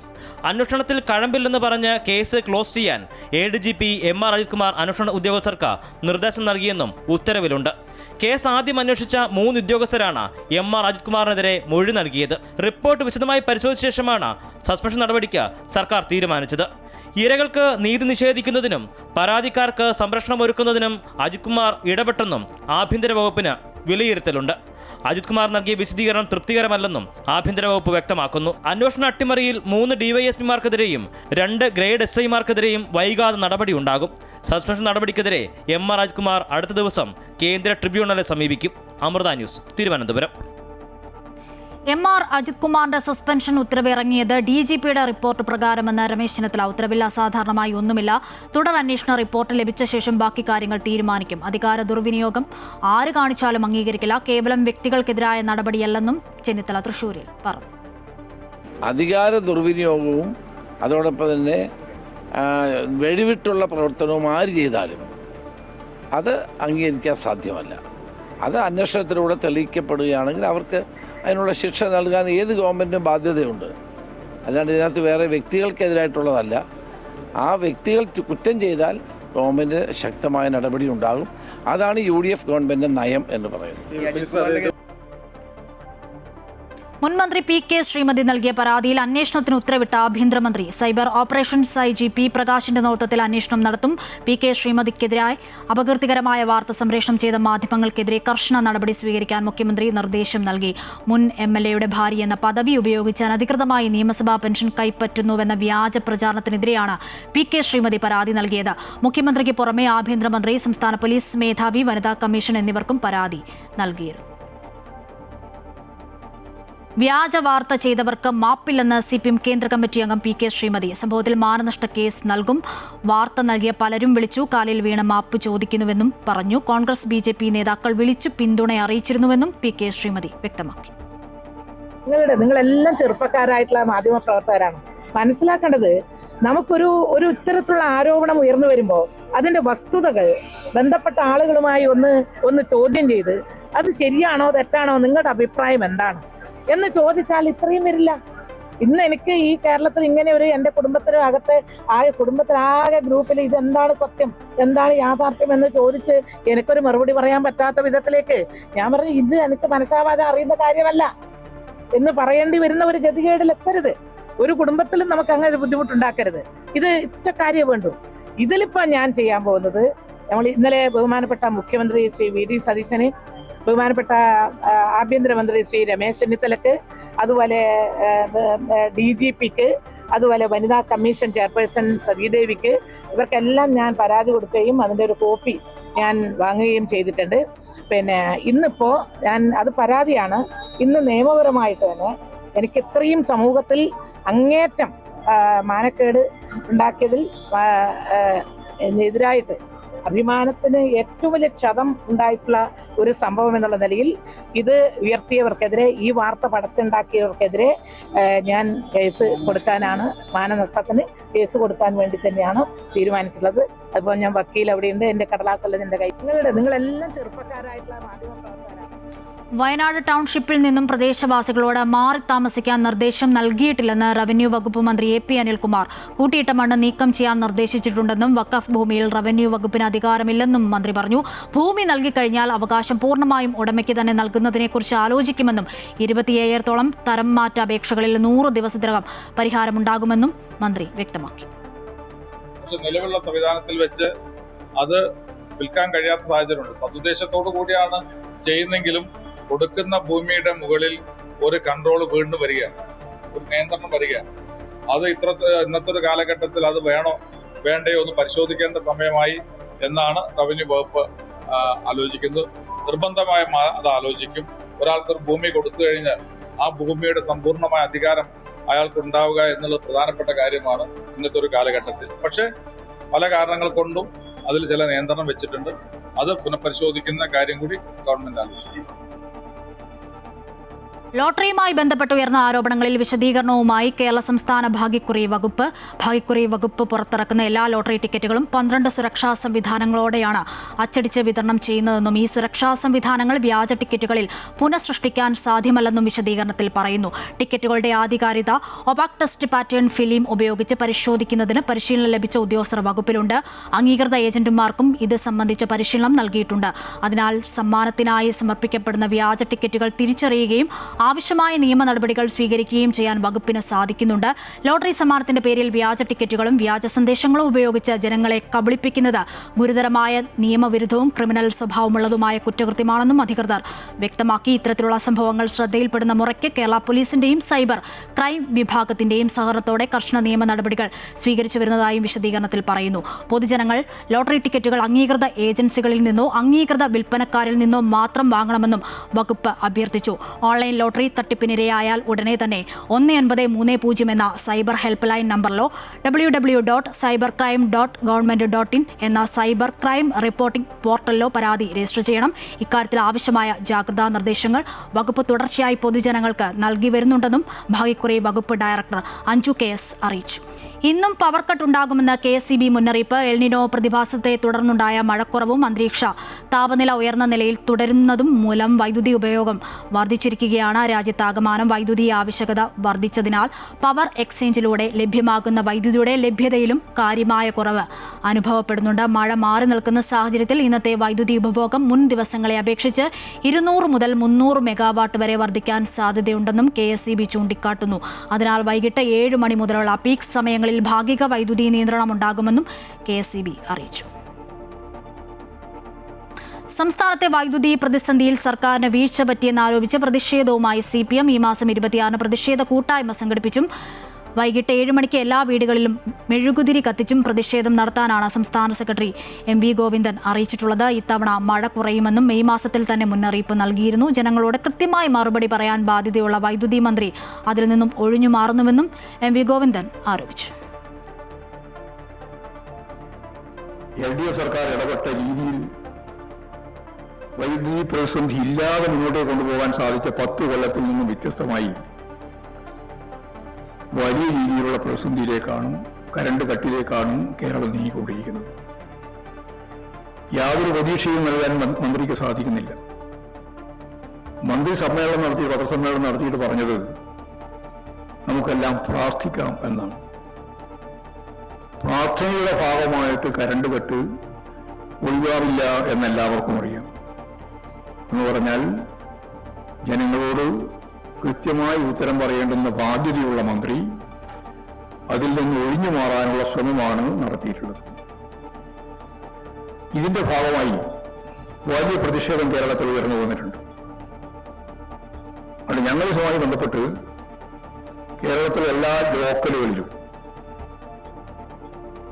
അന്വേഷണത്തിൽ കഴമ്പില്ലെന്ന് പറഞ്ഞ് കേസ് ക്ലോസ് ചെയ്യാൻ ADGP MR അജിത് കുമാർ അന്വേഷണ ഉദ്യോഗസ്ഥർക്ക് നിർദ്ദേശം നൽകിയെന്നും ഉത്തരവിലുണ്ട്. കേസ് ആദ്യം അന്വേഷിച്ച 3 ഉദ്യോഗസ്ഥരാണ് MR അജിത് കുമാറിനെതിരെ മൊഴി നൽകിയത്. റിപ്പോർട്ട് വിശദമായി പരിശോധിച്ച ശേഷമാണ് സസ്പെൻഷൻ നടപടിക്ക് സർക്കാർ തീരുമാനിച്ചത്. ഇരകൾക്ക് നീതി നിഷേധിക്കുന്നതിനും പരാതിക്കാർക്ക് സംരക്ഷണം ഒരുക്കുന്നതിനും അജിത് കുമാർ ഇടപെട്ടെന്നും ആഭ്യന്തര വകുപ്പിന് വിലയിരുത്തലുണ്ട്. അജിത് കുമാർ നൽകിയ വിശദീകരണം തൃപ്തികരമല്ലെന്നും ആഭ്യന്തര വകുപ്പ് വ്യക്തമാക്കുന്നു. അന്വേഷണ അട്ടിമറിയിൽ 3 DYSPമാർക്കെതിരെയും 2 ഗ്രേഡ് SIമാർക്കെതിരെയും വൈകാതെ നടപടിയുണ്ടാകും. സസ്പെൻഷൻ നടപടിക്കെതിരെ MR അജിത് കുമാർ അടുത്ത ദിവസം കേന്ദ്ര ട്രിബ്യൂണലെ സമീപിക്കും. അമൃത ന്യൂസ്, തിരുവനന്തപുരം.
MR അജിത് കുമാറിന്റെ സസ്പെൻഷൻ ഉത്തരവ് ഇറങ്ങിയത് DGPയുടെ റിപ്പോർട്ട് പ്രകാരമെന്ന് രമേശ് ചെന്നിത്തല. ഉത്തരവിൽ അസാധാരണമായി ഒന്നുമില്ല. തുടർ അന്വേഷണ റിപ്പോർട്ട് ലഭിച്ച ശേഷം ബാക്കി കാര്യങ്ങൾ തീരുമാനിക്കും. അധികാര ദുർവിനിയോഗം ആര് കാണിച്ചാലും അംഗീകരിക്കില്ല. കേവലം വ്യക്തികൾക്കെതിരായ നടപടിയല്ലെന്നും ചെന്നിത്തല തൃശ്ശൂരിൽ പറഞ്ഞു.
അധികാര ദുർവിനിയോഗവും അതോടൊപ്പം തന്നെ വെടിവിട്ടുള്ള പ്രവർത്തനവും ആര് ചെയ്താലും അത് അംഗീകരിക്കാൻ സാധ്യമല്ല. അത് അന്വേഷണത്തിലൂടെ തെളിയിക്കപ്പെടുകയാണെങ്കിൽ അവർക്ക് അതിനുള്ള ശിക്ഷ നൽകാൻ ഏത് ഗവൺമെൻറ്റിനും ബാധ്യതയുണ്ട്. അല്ലാണ്ട് ഇതിനകത്ത് വേറെ വ്യക്തികൾക്കെതിരായിട്ടുള്ളതല്ല. ആ വ്യക്തികൾ കുറ്റം ചെയ്താൽ ഗവൺമെൻറ് ശക്തമായ നടപടി ഉണ്ടാകും. അതാണ് UDF ഗവൺമെൻറ് നയം എന്ന് പറയുന്നത്.
മുൻമന്ത്രി PK ശ്രീമതി നൽകിയ പരാതിയിൽ അന്വേഷണത്തിന് ഉത്തരവിട്ട ആഭ്യന്തരമന്ത്രി സൈബർ ഓപ്പറേഷൻസ് IG P പ്രകാശിന്റെ നേതൃത്വത്തിൽ അന്വേഷണം നടത്തും. PK ശ്രീമതിക്കെതിരായി അപകീർത്തികരമായ വാർത്ത സംപ്രേഷണം ചെയ്ത മാധ്യമങ്ങൾക്കെതിരെ കർശന നടപടി സ്വീകരിക്കാൻ മുഖ്യമന്ത്രി നിർദ്ദേശം നൽകി. മുൻ MLAയുടെ ഭാര്യ എന്ന പദവി ഉപയോഗിച്ച് അനധികൃതമായി നിയമസഭാ പെൻഷൻ കൈപ്പറ്റുന്നുവെന്ന വ്യാജ പ്രചാരണത്തിനെതിരെയാണ് PK ശ്രീമതി പരാതി നൽകിയത്. മുഖ്യമന്ത്രിക്ക് പുറമെ ആഭ്യന്തരമന്ത്രി, സംസ്ഥാന പോലീസ് മേധാവി, വനിതാ കമ്മീഷൻ എന്നിവർക്കും പരാതി നൽകിയിരുന്നു. വ്യാജ വാർത്ത ചെയ്തവർക്ക് മാപ്പില്ലെന്ന് CPM കേന്ദ്ര കമ്മിറ്റി അംഗം PK ശ്രീമതി. സംഭവത്തിൽ മാനനഷ്ട കേസ് നൽകും. വാർത്ത നൽകിയ പലരും വിളിച്ചു കാലിൽ വീണ് മാപ്പ് ചോദിക്കുന്നുവെന്നും പറഞ്ഞു. കോൺഗ്രസ് BJP നേതാക്കൾ വിളിച്ചു പിന്തുണ അറിയിച്ചിരുന്നുവെന്നും PK ശ്രീമതി വ്യക്തമാക്കി.
നിങ്ങളെല്ലാം ചെറുപ്പക്കാരായിട്ടുള്ള മാധ്യമ പ്രവർത്തകരാണ്. മനസ്സിലാക്കേണ്ടത് നമുക്കൊരു ഇത്തരത്തിലുള്ള ആരോപണം ഉയർന്നു വരുമ്പോൾ അതിന്റെ വസ്തുതകൾ ബന്ധപ്പെട്ട ആളുകളുമായി ഒന്ന് ചോദ്യം ചെയ്ത് അത് ശരിയാണോ തെറ്റാണോ, നിങ്ങളുടെ അഭിപ്രായം എന്താണ് എന്ന് ചോദിച്ചാൽ ഇത്രയും വരില്ല. ഇന്ന് എനിക്ക് ഈ കേരളത്തിൽ ഇങ്ങനെ എൻ്റെ കുടുംബത്തിലാകെ ഗ്രൂപ്പിൽ ഇതെന്താണ് സത്യം, എന്താണ് യാഥാർത്ഥ്യം എന്ന് ചോദിച്ച് എനിക്കൊരു മറുപടി പറയാൻ പറ്റാത്ത വിധത്തിലേക്ക് ഞാൻ പറഞ്ഞു, ഇത് എനിക്ക് മനസ്സാവാതെ അറിയുന്ന കാര്യമല്ല എന്ന് പറയേണ്ടി വരുന്ന ഒരു ഗതികേടിൽ എത്തരുത്. ഒരു കുടുംബത്തിലും നമുക്ക് അങ്ങനെ ഒരു ബുദ്ധിമുട്ടുണ്ടാക്കരുത്. ഇത് ഇച്ച കാര്യം വേണ്ടു. ഇതിലിപ്പോൾ ഞാൻ ചെയ്യാൻ പോകുന്നത്, നമ്മൾ ഇന്നലെ ബഹുമാനപ്പെട്ട മുഖ്യമന്ത്രി ശ്രീ VD സതീശന്, ബഹുമാനപ്പെട്ട ആഭ്യന്തരമന്ത്രി ശ്രീ രമേശ് ചെന്നിത്തലക്ക്, അതുപോലെ DGPക്ക്, അതുപോലെ വനിതാ കമ്മീഷൻ ചെയർപേഴ്സൺ സതീദേവിക്ക്, ഇവർക്കെല്ലാം ഞാൻ പരാതി കൊടുക്കുകയും അതിൻ്റെ ഒരു കോപ്പി ഞാൻ വാങ്ങുകയും ചെയ്തിട്ടുണ്ട്. പിന്നെ ഇന്നിപ്പോൾ അത് പരാതിയാണ്. ഇന്ന് നിയമപരമായിട്ട് തന്നെ എനിക്ക് ഇത്രയും സമൂഹത്തിൽ അങ്ങേറ്റം മാനക്കേട് ഉണ്ടാക്കിയതിൽ എതിരായിട്ട് അഭിമാനത്തിന് ഏറ്റവും വലിയ ക്ഷതം ഉണ്ടായിട്ടുള്ള ഒരു സംഭവം എന്നുള്ള നിലയിൽ ഇത് ഉയർത്തിയവർക്കെതിരെ, ഈ വാർത്ത പടച്ചുണ്ടാക്കിയവർക്കെതിരെ ഞാൻ കേസ് കൊടുക്കാനാണ്, മാനനഷ്ടത്തിന് കേസ് കൊടുക്കാൻ വേണ്ടി തന്നെയാണ് തീരുമാനിച്ചിട്ടുള്ളത്. അതുപോലെ ഞാൻ വക്കീൽ അവിടെയുണ്ട്, എൻ്റെ കടലാസല്ല എൻ്റെ കൈ. നിങ്ങളെല്ലാം ചെറുപ്പക്കാരായിട്ടുള്ള മാധ്യമപ്രവർത്തകരാണ്.
വയനാട് ടൗൺഷിപ്പിൽ നിന്നും പ്രദേശവാസികളോട് മാറി താമസിക്കാൻ നിർദ്ദേശം നൽകിയിട്ടില്ലെന്ന് റവന്യൂ വകുപ്പ് മന്ത്രി AP അനിൽകുമാർ. കൂട്ടിയിട്ട മണ്ണ് നീക്കം ചെയ്യാൻ നിർദ്ദേശിച്ചിട്ടുണ്ടെന്നും വഖഫ് ഭൂമിയിൽ റവന്യൂ വകുപ്പിന് അധികാരമില്ലെന്നും മന്ത്രി പറഞ്ഞു. ഭൂമി നൽകിക്കഴിഞ്ഞാൽ അവകാശം പൂർണ്ണമായും ഉടമയ്ക്ക് തന്നെ നൽകുന്നതിനെക്കുറിച്ച് ആലോചിക്കുമെന്നും 27,000 തരം മാറ്റ അപേക്ഷകളിൽ 100 ദിവസത്തിനകം പരിഹാരമുണ്ടാകുമെന്നും മന്ത്രി വ്യക്തമാക്കി.
നിലവിലുള്ള സംവിധാനത്തിൽ വെച്ച് അത് വിൽക്കാൻ കഴിയാത്ത സാഹചര്യമുണ്ട്. സതുദ്ദേശത്തോടു കൂടിയാണ് ചെയ്യുന്നെങ്കിലും കൊടുക്കുന്ന ഭൂമിയുടെ മുകളിൽ ഒരു കൺട്രോൾ വീണ്ടും വരികയാണ്, ഒരു നിയന്ത്രണം വരികയാണ്. അത് ഇന്നത്തെ ഒരു കാലഘട്ടത്തിൽ അത് വേണോ വേണ്ടയോ എന്ന് പരിശോധിക്കേണ്ട സമയമായി എന്നാണ് റവന്യൂ വകുപ്പ് ആലോചിക്കുന്നത്. നിർബന്ധമായും അത് ആലോചിക്കും. ഒരാൾക്കൊരു ഭൂമി കൊടുത്തു കഴിഞ്ഞാൽ ആ ഭൂമിയുടെ സമ്പൂർണ്ണമായ അധികാരം അയാൾക്ക് ഉണ്ടാവുക എന്നുള്ളത് പ്രധാനപ്പെട്ട കാര്യമാണ് ഇന്നത്തെ ഒരു കാലഘട്ടത്തിൽ. പക്ഷെ പല കാരണങ്ങൾ കൊണ്ടും അതിൽ ചില നിയന്ത്രണം വെച്ചിട്ടുണ്ട്. അത് പുനഃപരിശോധിക്കുന്ന കാര്യം കൂടി ഗവൺമെന്റ് ആലോചിക്കും.
ലോട്ടറിയുമായി ബന്ധപ്പെട്ട് ഉയർന്ന ആരോപണങ്ങളിൽ വിശദീകരണവുമായി കേരള സംസ്ഥാന ഭാഗ്യക്കുറി വകുപ്പ് പുറത്തിറക്കുന്ന എല്ലാ ലോട്ടറി ടിക്കറ്റുകളും 12 സുരക്ഷാ സംവിധാനങ്ങളോടെയാണ് അച്ചടിച്ച് വിതരണം ചെയ്യുന്നതെന്നും ഈ സുരക്ഷാ സംവിധാനങ്ങൾ വ്യാജ ടിക്കറ്റുകളിൽ പുനഃസൃഷ്ടിക്കാൻ സാധ്യമല്ലെന്നും വിശദീകരണത്തിൽ പറയുന്നു. ടിക്കറ്റുകളുടെ ആധികാരികത ഒപാക് ടെസ്റ്റ് പാറ്റേൺ ഫിലിം ഉപയോഗിച്ച് പരിശോധിക്കുന്നതിന് പരിശീലനം ലഭിച്ച ഉദ്യോഗസ്ഥർ വകുപ്പിലുണ്ട്. അംഗീകൃത ഏജന്റുമാർക്കും ഇത് സംബന്ധിച്ച പരിശീലനം നൽകിയിട്ടുണ്ട്. അതിനാൽ സമ്മാനത്തിനായി സമർപ്പിക്കപ്പെടുന്ന വ്യാജ ടിക്കറ്റുകൾ തിരിച്ചറിയുകയും ആവശ്യമായ നിയമ നടപടികൾ സ്വീകരിക്കുകയും ചെയ്യാൻ വകുപ്പിന് സാധിക്കുന്നുണ്ട്. ലോട്ടറി സമ്മാനത്തിന്റെ പേരിൽ വ്യാജ ടിക്കറ്റുകളും വ്യാജ സന്ദേശങ്ങളും ഉപയോഗിച്ച് ജനങ്ങളെ കബളിപ്പിക്കുന്നത് ഗുരുതരമായ നിയമവിരുദ്ധവും ക്രിമിനൽ സ്വഭാവമുള്ളതുമായ കുറ്റകൃത്യമാണെന്നും അധികൃതർ വ്യക്തമാക്കി. ഇത്തരത്തിലുള്ള സംഭവങ്ങൾ ശ്രദ്ധയിൽപ്പെടുന്ന മുറയ്ക്ക് കേരള പോലീസിന്റെയും സൈബർ ക്രൈം വിഭാഗത്തിന്റെയും സഹകരണത്തോടെ കർശന നിയമ നടപടികൾ സ്വീകരിച്ചു വരുന്നതായും വിശദീകരണത്തിൽ പറയുന്നു. പൊതുജനങ്ങൾ ലോട്ടറി ടിക്കറ്റുകൾ അംഗീകൃത ഏജൻസികളിൽ നിന്നോ അംഗീകൃത വിൽപ്പനക്കാരിൽ നിന്നോ മാത്രം വാങ്ങണമെന്നും വകുപ്പ് അഭ്യർത്ഥിച്ചു. ഓൺലൈൻ ലോട്ടറി തട്ടിപ്പിനിരയായാൽ ഉടനെ തന്നെ 1930 എന്ന സൈബർ ഹെൽപ്പ് ലൈൻ നമ്പറിലോ www.cybercrime.government.in എന്ന സൈബർ ക്രൈം റിപ്പോർട്ടിംഗ് പോർട്ടലിലോ പരാതി രജിസ്റ്റർ ചെയ്യണം. ഇക്കാര്യത്തിൽ ആവശ്യമായ ജാഗ്രതാ നിർദ്ദേശങ്ങൾ വകുപ്പ് തുടർച്ചയായി പൊതുജനങ്ങൾക്ക് നൽകി വരുന്നുണ്ടെന്നും ഭാഗ്യക്കുറി വകുപ്പ് ഡയറക്ടർ അഞ്ജു KS അറിയിച്ചു. ഇന്നും പവർ കട്ട് ഉണ്ടാകുമെന്ന് KSEB മുന്നറിയിപ്പ്. എൽനിനോ പ്രതിഭാസത്തെ തുടർന്നുണ്ടായ മഴക്കുറവും അന്തരീക്ഷ താപനില ഉയർന്ന നിലയിൽ തുടരുന്നതും മൂലം വൈദ്യുതി ഉപയോഗം വർദ്ധിച്ചിരിക്കുകയാണ്. രാജ്യത്താകമാനം വൈദ്യുതി ആവശ്യകത വർദ്ധിച്ചതിനാൽ പവർ എക്സ്ചേഞ്ചിലൂടെ ലഭ്യമാകുന്ന വൈദ്യുതിയുടെ ലഭ്യതയിലും കാര്യമായ കുറവ് അനുഭവപ്പെടുന്നുണ്ട്. മഴ മാറി നിൽക്കുന്ന സാഹചര്യത്തിൽ ഇന്നത്തെ വൈദ്യുതി ഉപഭോഗം മുൻ ദിവസങ്ങളെ അപേക്ഷിച്ച് 200 മുതൽ 300 മെഗാവാട്ട് വരെ വർദ്ധിക്കാൻ സാധ്യതയുണ്ടെന്നും KSEB ചൂണ്ടിക്കാട്ടുന്നു. അതിനാൽ വൈകിട്ട് 7 മണി മുതലുള്ള പീക്ക് സമയങ്ങളിൽ ഭാഗിക വൈദ്യുതി നിയന്ത്രണം ഉണ്ടാകുമെന്നും KSEB അറിയിച്ചു. സംസ്ഥാനത്തെ വൈദ്യുതി പ്രതിസന്ധിയിൽ സർക്കാരിന് വീഴ്ച പറ്റിയെന്നാരോപിച്ച് പ്രതിഷേധവുമായി CPM ഈ മാസം 26 പ്രതിഷേധ കൂട്ടായ്മ സംഘടിപ്പിച്ചും വൈകിട്ട് 7 മണിക്ക് എല്ലാ വീടുകളിലും മെഴുകുതിരി കത്തിച്ചും പ്രതിഷേധം നടത്താനാണ് സംസ്ഥാന സെക്രട്ടറി MV ഗോവിന്ദൻ അറിയിച്ചിട്ടുള്ളത്. ഇത്തവണ മഴ കുറയുമെന്നും മെയ് മാസത്തിൽ തന്നെ മുന്നറിയിപ്പ് നൽകിയിരുന്നു. ജനങ്ങളോട് കൃത്യമായി മറുപടി പറയാൻ ബാധ്യതയുള്ള വൈദ്യുതി മന്ത്രി അതിൽ നിന്നും ഒഴിഞ്ഞു മാറുന്നുവെന്നും MV ഗോവിന്ദൻ ആരോപിച്ചു.
LDF സർക്കാർ ഇടപെട്ട രീതിയിൽ വൈദ്യുതി പ്രതിസന്ധി ഇല്ലാതെ മുന്നോട്ട് കൊണ്ടുപോകാൻ സാധിച്ച 10 കൊല്ലത്തിൽ നിന്നും വ്യത്യസ്തമായി വലിയ രീതിയിലുള്ള പ്രതിസന്ധിയിലേക്കാണ്, കരണ്ട് കട്ടിലേക്കാണ് കേരളം നീങ്ങിക്കൊണ്ടിരിക്കുന്നത്. യാതൊരു പ്രതീക്ഷയും നൽകാൻ മന്ത്രിക്ക് സാധിക്കുന്നില്ല. മന്ത്രി സമ്മേളനം നടത്തി, പത്രസമ്മേളനം നടത്തിയിട്ട് പറഞ്ഞത് നമുക്കെല്ലാം പ്രാർത്ഥിക്കാം എന്നാണ്. പ്രാർത്ഥനയുടെ ഭാഗമായിട്ട് കരണ്ട് കട്ട് ഒഴിവാവില്ല എന്നെല്ലാവർക്കും അറിയാം. എന്ന് പറഞ്ഞാൽ ജനങ്ങളോട് കൃത്യമായി ഉത്തരം പറയേണ്ടുന്ന ബാധ്യതയുള്ള മന്ത്രി അതിൽ നിന്ന് ഒഴിഞ്ഞു മാറാനുള്ള ശ്രമമാണ് നടത്തിയിട്ടുള്ളത്. ഇതിന്റെ ഭാഗമായി വലിയ പ്രതിഷേധം കേരളത്തിൽ ഉയർന്നു വന്നിട്ടുണ്ട്. അത് ഞങ്ങളുമായി ബന്ധപ്പെട്ട് കേരളത്തിലെ എല്ലാ ലോക്കലുകളിലും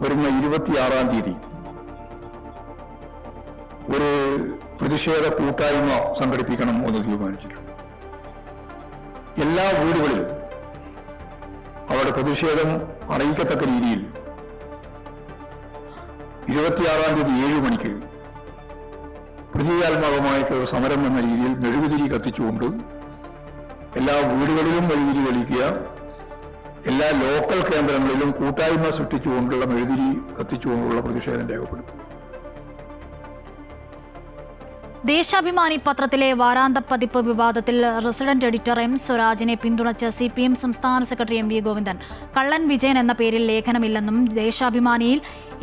വരുന്ന 26-ാം തീയതി ഒരു പ്രതിഷേധ കൂട്ടായ്മ സംഘടിപ്പിക്കണം എന്ന് തീരുമാനിച്ചിട്ടുണ്ട്. എല്ലാ വീടുകളിലും അവിടെ ഞങ്ങളുടെ പ്രതിഷേധം അറിയിക്കത്തക്ക രീതിയിൽ 26-ാം തീയതി 7 മണിക്ക് പ്രതീകാത്മകമായിട്ടുള്ള സമരം എന്ന രീതിയിൽ മെഴുകുതിരി കത്തിച്ചുകൊണ്ട് എല്ലാ വീടുകളിലും മെഴുകുതിരി തെളിയിക്കുക, എല്ലാ ലോക്കൽ കേന്ദ്രങ്ങളിലും കൂട്ടായ്മ സൃഷ്ടിച്ചുകൊണ്ടുള്ള മെഴുകുതിരി കത്തിച്ചുകൊണ്ടുള്ള പ്രതിഷേധം രേഖപ്പെടുത്തുക.
ദേശാഭിമാനി പത്രത്തിലെ വാരാന്ത പതിപ്പ് വിവാദത്തിൽ റെസിഡന്റ് എഡിറ്റർ എം സ്വരാജിനെ പിന്തുണച്ച് CPM സംസ്ഥാന സെക്രട്ടറി MV ഗോവിന്ദൻ കള്ളൻ വിജയൻ എന്ന പേരിൽ ലേഖനമില്ലെന്നും ദേശാഭിമാനിയിൽ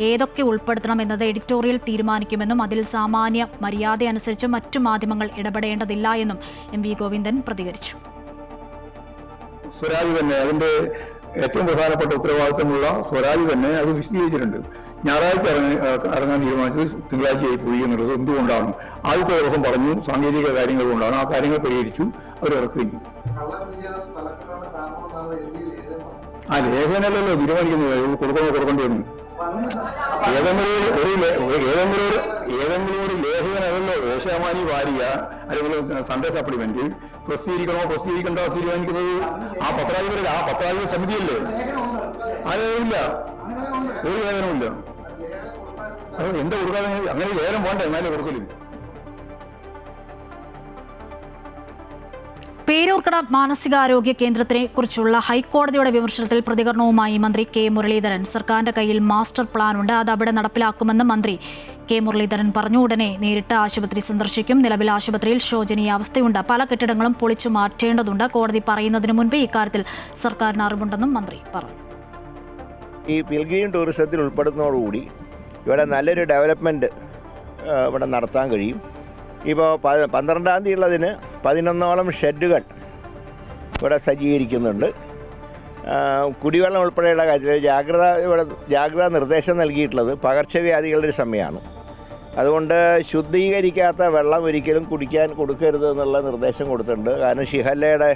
ഏതൊക്കെ ഉൾപ്പെടുത്തണമെന്നത് എഡിറ്റോറിയൽ തീരുമാനിക്കുമെന്നും അതിൽ സാമാന്യ മര്യാദയനുസരിച്ച് മറ്റു മാധ്യമങ്ങൾ ഇടപെടേണ്ടതില്ല എന്നും MV ഗോവിന്ദൻ പ്രതികരിച്ചു.
സ്വരാജ് തന്നെ അതിന്റെ ഏറ്റവും പ്രധാനപ്പെട്ട ഉത്തരവാദിത്തമുള്ള സ്വരാജ് തന്നെ അത് വിശദീകരിച്ചിട്ടുണ്ട്. ഞായറാഴ്ച ഇറങ്ങാൻ തീരുമാനിച്ചത് തിങ്കളാഴ്ചയായി പോയി എന്നുള്ളത് എന്തുകൊണ്ടാണ്? ആദ്യത്തെ ദിവസം പറഞ്ഞു സാങ്കേതിക കാര്യങ്ങൾ കൊണ്ടാണ്. ആ കാര്യങ്ങൾ പരിഹരിച്ചു, അവർ ഇറക്കുകയും ചെയ്തു. ആ ലേഖനമല്ലല്ലോ തീരുമാനിക്കുന്നത്, കൊടുക്കേണ്ടി വന്നു. ഏതെങ്കിലും ഒരു ലേഖകനല്ലോ ദേശാഭിമാനി വാരിക അല്ലെങ്കിൽ സൺഡേ സപ്ലിമെന്റ് പ്രസിദ്ധീകരിക്കണ്ടോ തീരുമാനിക്കുന്നത് ആ പത്രാധിപരുടെ സമിതിയല്ലേ? ആ ലേഖനമില്ല, ഒരു ലേഖനമില്ല. അത് എന്താ കൊടുക്കാതെ? അങ്ങനെ ലേഖനം വേണ്ട, എന്നാലേ കൊടുക്കലും.
പേരൂർക്കട മാനസികാരോഗ്യ കേന്ദ്രത്തിനെ കുറിച്ചുള്ള ഹൈക്കോടതിയുടെ വിമർശനത്തിൽ പ്രതികരണവുമായി മന്ത്രി K മുരളീധരൻ. സർക്കാരിന്റെ കയ്യിൽ മാസ്റ്റർ പ്ലാൻ ഉണ്ട്, അത് അവിടെ നടപ്പിലാക്കുമെന്ന് മന്ത്രി K മുരളീധരൻ പറഞ്ഞു. ഉടനെ നേരിട്ട് ആശുപത്രി സന്ദർശിക്കും. നിലവിൽ ആശുപത്രിയിൽ ശോചനീയ അവസ്ഥയുണ്ട്, പല കെട്ടിടങ്ങളും പൊളിച്ചു മാറ്റേണ്ടതുണ്ട്. കോടതി പറയുന്നതിന് മുൻപ് ഇക്കാര്യത്തിൽ സർക്കാരിന് അറിവുണ്ടെന്നും മന്ത്രി പറഞ്ഞു.
ഈ പിൽഗ്രീം ടൂറിസത്തിൽ ഉൾപ്പെടുന്നതോടുകൂടി ഇവിടെ നല്ലൊരു ഡെവലപ്മെൻറ്റ് ഇവിടെ നടത്താൻ കഴിയും. ഇപ്പോൾ 12-ാം തീയതി ഉള്ളതിന് 11ഓളം ഷെഡുകൾ ഇവിടെ സജ്ജീകരിക്കുന്നുണ്ട്. കുടിവെള്ളം ഉൾപ്പെടെയുള്ള കാര്യത്തിൽ ജാഗ്രതാ നിർദ്ദേശം നൽകിയിട്ടുള്ളത് പകർച്ചവ്യാധികളുടെ ഒരു സമയമാണ്. അതുകൊണ്ട് ശുദ്ധീകരിക്കാത്ത വെള്ളം ഒരിക്കലും കുടിക്കാൻ കൊടുക്കരുത് എന്നുള്ള നിർദ്ദേശം കൊടുത്തിട്ടുണ്ട്. കാരണം ഷിഹല്ലയുടെ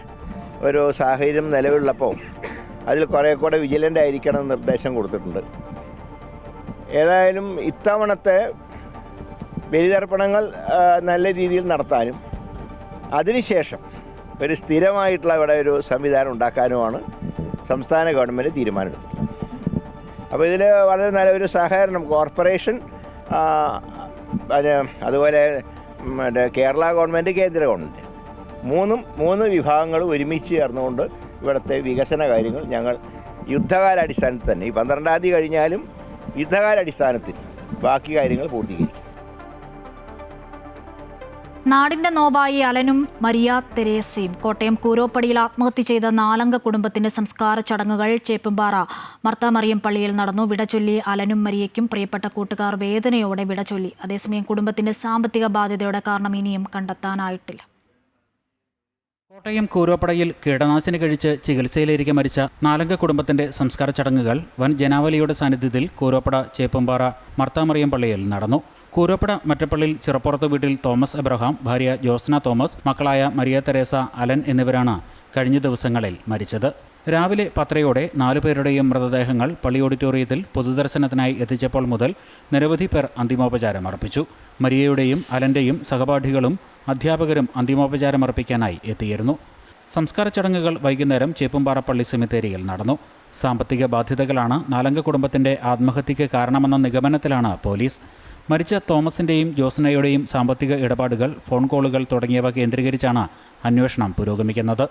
ഒരു സാഹചര്യം നിലവിലുള്ളപ്പോൾ അതിൽ കുറേ കൂടെ വിജിലൻ്റ് ആയിരിക്കണം എന്ന് നിർദ്ദേശം കൊടുത്തിട്ടുണ്ട്. ഏതായാലും ഇത്തവണത്തെ ബലിതർപ്പണങ്ങൾ നല്ല രീതിയിൽ നടത്താനും അതിനുശേഷം ഒരു സ്ഥിരമായിട്ടുള്ള ഇവിടെ ഒരു സംവിധാനം ഉണ്ടാക്കാനുമാണ് സംസ്ഥാന ഗവൺമെൻറ് തീരുമാനമെടുത്തത്. അപ്പോൾ ഇതിൽ വളരെ നല്ലൊരു സഹകരണം കോർപ്പറേഷൻ, അതുപോലെ കേരള ഗവൺമെൻറ്, കേന്ദ്ര ഗവൺമെൻറ് മൂന്ന് വിഭാഗങ്ങൾ ഒരുമിച്ച് ചേർന്നുകൊണ്ട് ഇവിടുത്തെ വികസന കാര്യങ്ങൾ ഞങ്ങൾ യുദ്ധകാലാടിസ്ഥാനത്തിൽ തന്നെ ഈ 12-ാം തീയതി കഴിഞ്ഞാലും യുദ്ധകാലാടിസ്ഥാനത്തിൽ ബാക്കി കാര്യങ്ങൾ പൂർത്തീകരിക്കും.
നാടിന്റെ നോവായി അലനും മരിയ തെരേസയും. കോട്ടയം കൂരോപ്പടിയിൽ ആത്മഹത്യ ചെയ്ത 4-അംഗ കുടുംബത്തിന്റെ സംസ്കാര ചടങ്ങുകൾ ചേപ്പുംപാറ മർത്ത മറിയം പള്ളിയിൽ നടന്നു. വിടചൊല്ലി അലനും മരിയയ്ക്കും പ്രിയപ്പെട്ട കൂട്ടുകാർ വേദനയോടെ വിടചൊല്ലി. അതേസമയം കുടുംബത്തിന്റെ സാമ്പത്തിക ബാധ്യതയുടെ കാരണം ഇനിയും കണ്ടെത്താനായിട്ടില്ല.
കോട്ടയം കൂരോപ്പടയിൽ കീടനാശിനി കഴിച്ച് ചികിത്സയിലിരിക്കെ മരിച്ച 4-അംഗ കുടുംബത്തിന്റെ സംസ്കാര ചടങ്ങുകൾ വൻ ജനാവലിയുടെ സാന്നിധ്യത്തിൽ കൂരോപ്പട ചേപ്പുംപാറ മർത്ത മറിയം പള്ളിയിൽ നടന്നു. കൂരോപ്പട മറ്റപ്പള്ളിയിൽ ചിറപ്പുറത്ത് വീട്ടിൽ തോമസ് എബ്രഹാം, ഭാര്യ ജോസ്ന തോമസ്, മക്കളായ മരിയ തെരേസ, അലൻ എന്നിവരാണ് കഴിഞ്ഞ ദിവസങ്ങളിൽ മരിച്ചത്. രാവിലെ 10:00-ഓടെ 4 പേരുടെയും മൃതദേഹങ്ങൾ പള്ളി ഓഡിറ്റോറിയത്തിൽ പൊതുദർശനത്തിനായി എത്തിച്ചപ്പോൾ മുതൽ നിരവധി പേർ അന്തിമോപചാരം അർപ്പിച്ചു. മരിയയുടെയും അലൻ്റെയും സഹപാഠികളും അധ്യാപകരും അന്തിമോപചാരമർപ്പിക്കാനായി എത്തിയിരുന്നു. സംസ്കാര ചടങ്ങുകൾ വൈകുന്നേരം ചേപ്പുംപാറ പള്ളി സെമിത്തേരിയിൽ നടന്നു. സാമ്പത്തിക ബാധ്യതകളാണ് 4-അംഗ കുടുംബത്തിന്റെ ആത്മഹത്യയ്ക്ക് കാരണമെന്ന നിഗമനത്തിലാണ് പോലീസ്. മരിച്ച തോമസിൻ്റെയും ജോസ്നയുടെയും സാമ്പത്തിക ഇടപാടുകൾ, ഫോൺ കോളുകൾ തുടങ്ങിയവ കേന്ദ്രീകരിച്ചാണ് അന്വേഷണം പുരോഗമിക്കുന്നത്.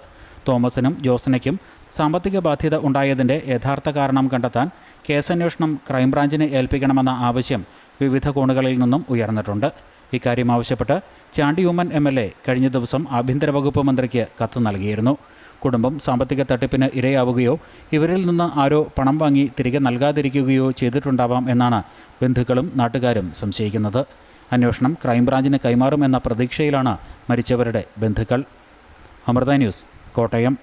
തോമസിനും ജോസ്നയ്ക്കും സാമ്പത്തിക ബാധ്യത ഉണ്ടായതിൻ്റെ യഥാർത്ഥ കാരണം കണ്ടെത്താൻ കേസന്വേഷണം ക്രൈംബ്രാഞ്ചിനെ ഏൽപ്പിക്കണമെന്ന ആവശ്യം വിവിധ കോണുകളിൽ നിന്നും ഉയർന്നിട്ടുണ്ട്. ഇക്കാര്യം ആവശ്യപ്പെട്ട് ചാണ്ടി ഉമ്മൻ MLA കഴിഞ്ഞ ദിവസം ആഭ്യന്തര വകുപ്പ് മന്ത്രിക്ക് കത്ത് നൽകിയിരുന്നു. കുടുംബം സാമ്പത്തിക തട്ടിപ്പിന് ഇരയാവുകയോ ഇവരിൽ നിന്ന് ആരോ പണം വാങ്ങി തിരികെ നൽകാതിരിക്കുകയോ ചെയ്തിട്ടുണ്ടാവാം എന്നാണ് ബന്ധുക്കളും നാട്ടുകാരും സംശയിക്കുന്നത്. അന്വേഷണം ക്രൈംബ്രാഞ്ചിന് കൈമാറുമെന്ന പ്രതീക്ഷയിലാണ് മരിച്ചവരുടെ ബന്ധുക്കൾ. അമൃത ന്യൂസ്, കോട്ടയം.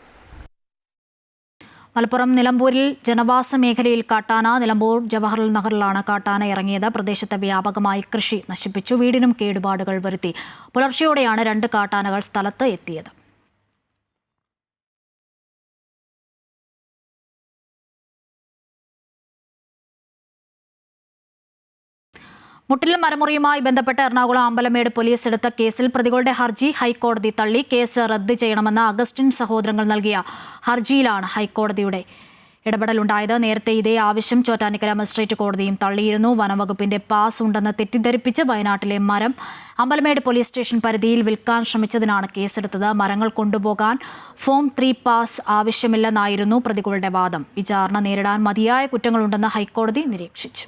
മലപ്പുറം നിലമ്പൂരിൽ ജനവാസ മേഖലയിൽ കാട്ടാന. നിലമ്പൂർ ജവഹർ നഗറിലാണ് കാട്ടാന ഇറങ്ങിയത്. പ്രദേശത്ത് വ്യാപകമായി കൃഷി നശിപ്പിച്ചു, വീടിനും കേടുപാടുകൾ വരുത്തി. പുലർച്ചെയോടെയാണ് 2 കാട്ടാനകൾ സ്ഥലത്ത് എത്തിയത്. മുട്ടിൽ മരമുറിയുമായി ബന്ധപ്പെട്ട് എറണാകുളം അമ്പലമേട് പോലീസ് എടുത്ത കേസിൽ പ്രതികളുടെ ഹർജി ഹൈക്കോടതി തള്ളി. കേസ് റദ്ദ് ചെയ്യണമെന്ന അഗസ്റ്റിൻ സഹോദരങ്ങൾ നൽകിയ ഹർജിയിലാണ് ഹൈക്കോടതിയുടെ ഇടപെടലുണ്ടായത്. നേരത്തെ ഇതേ ആവശ്യം ചോറ്റാനിക്കര മജിസ്ട്രേറ്റ് കോടതിയും തള്ളിയിരുന്നു. വനംവകുപ്പിന്റെ പാസ് ഉണ്ടെന്ന് തെറ്റിദ്ധരിപ്പിച്ച് വയനാട്ടിലെ മരം അമ്പലമേട് പോലീസ് സ്റ്റേഷൻ പരിധിയിൽ വിൽക്കാൻ ശ്രമിച്ചതിനാണ് കേസെടുത്തത്. മരങ്ങൾ കൊണ്ടുപോകാൻ ഫോം 3 പാസ് ആവശ്യമില്ലെന്നായിരുന്നു പ്രതികളുടെ വാദം. വിചാരണ നേരിടാൻ മതിയായ കുറ്റങ്ങളുണ്ടെന്ന് ഹൈക്കോടതി നിരീക്ഷിച്ചു.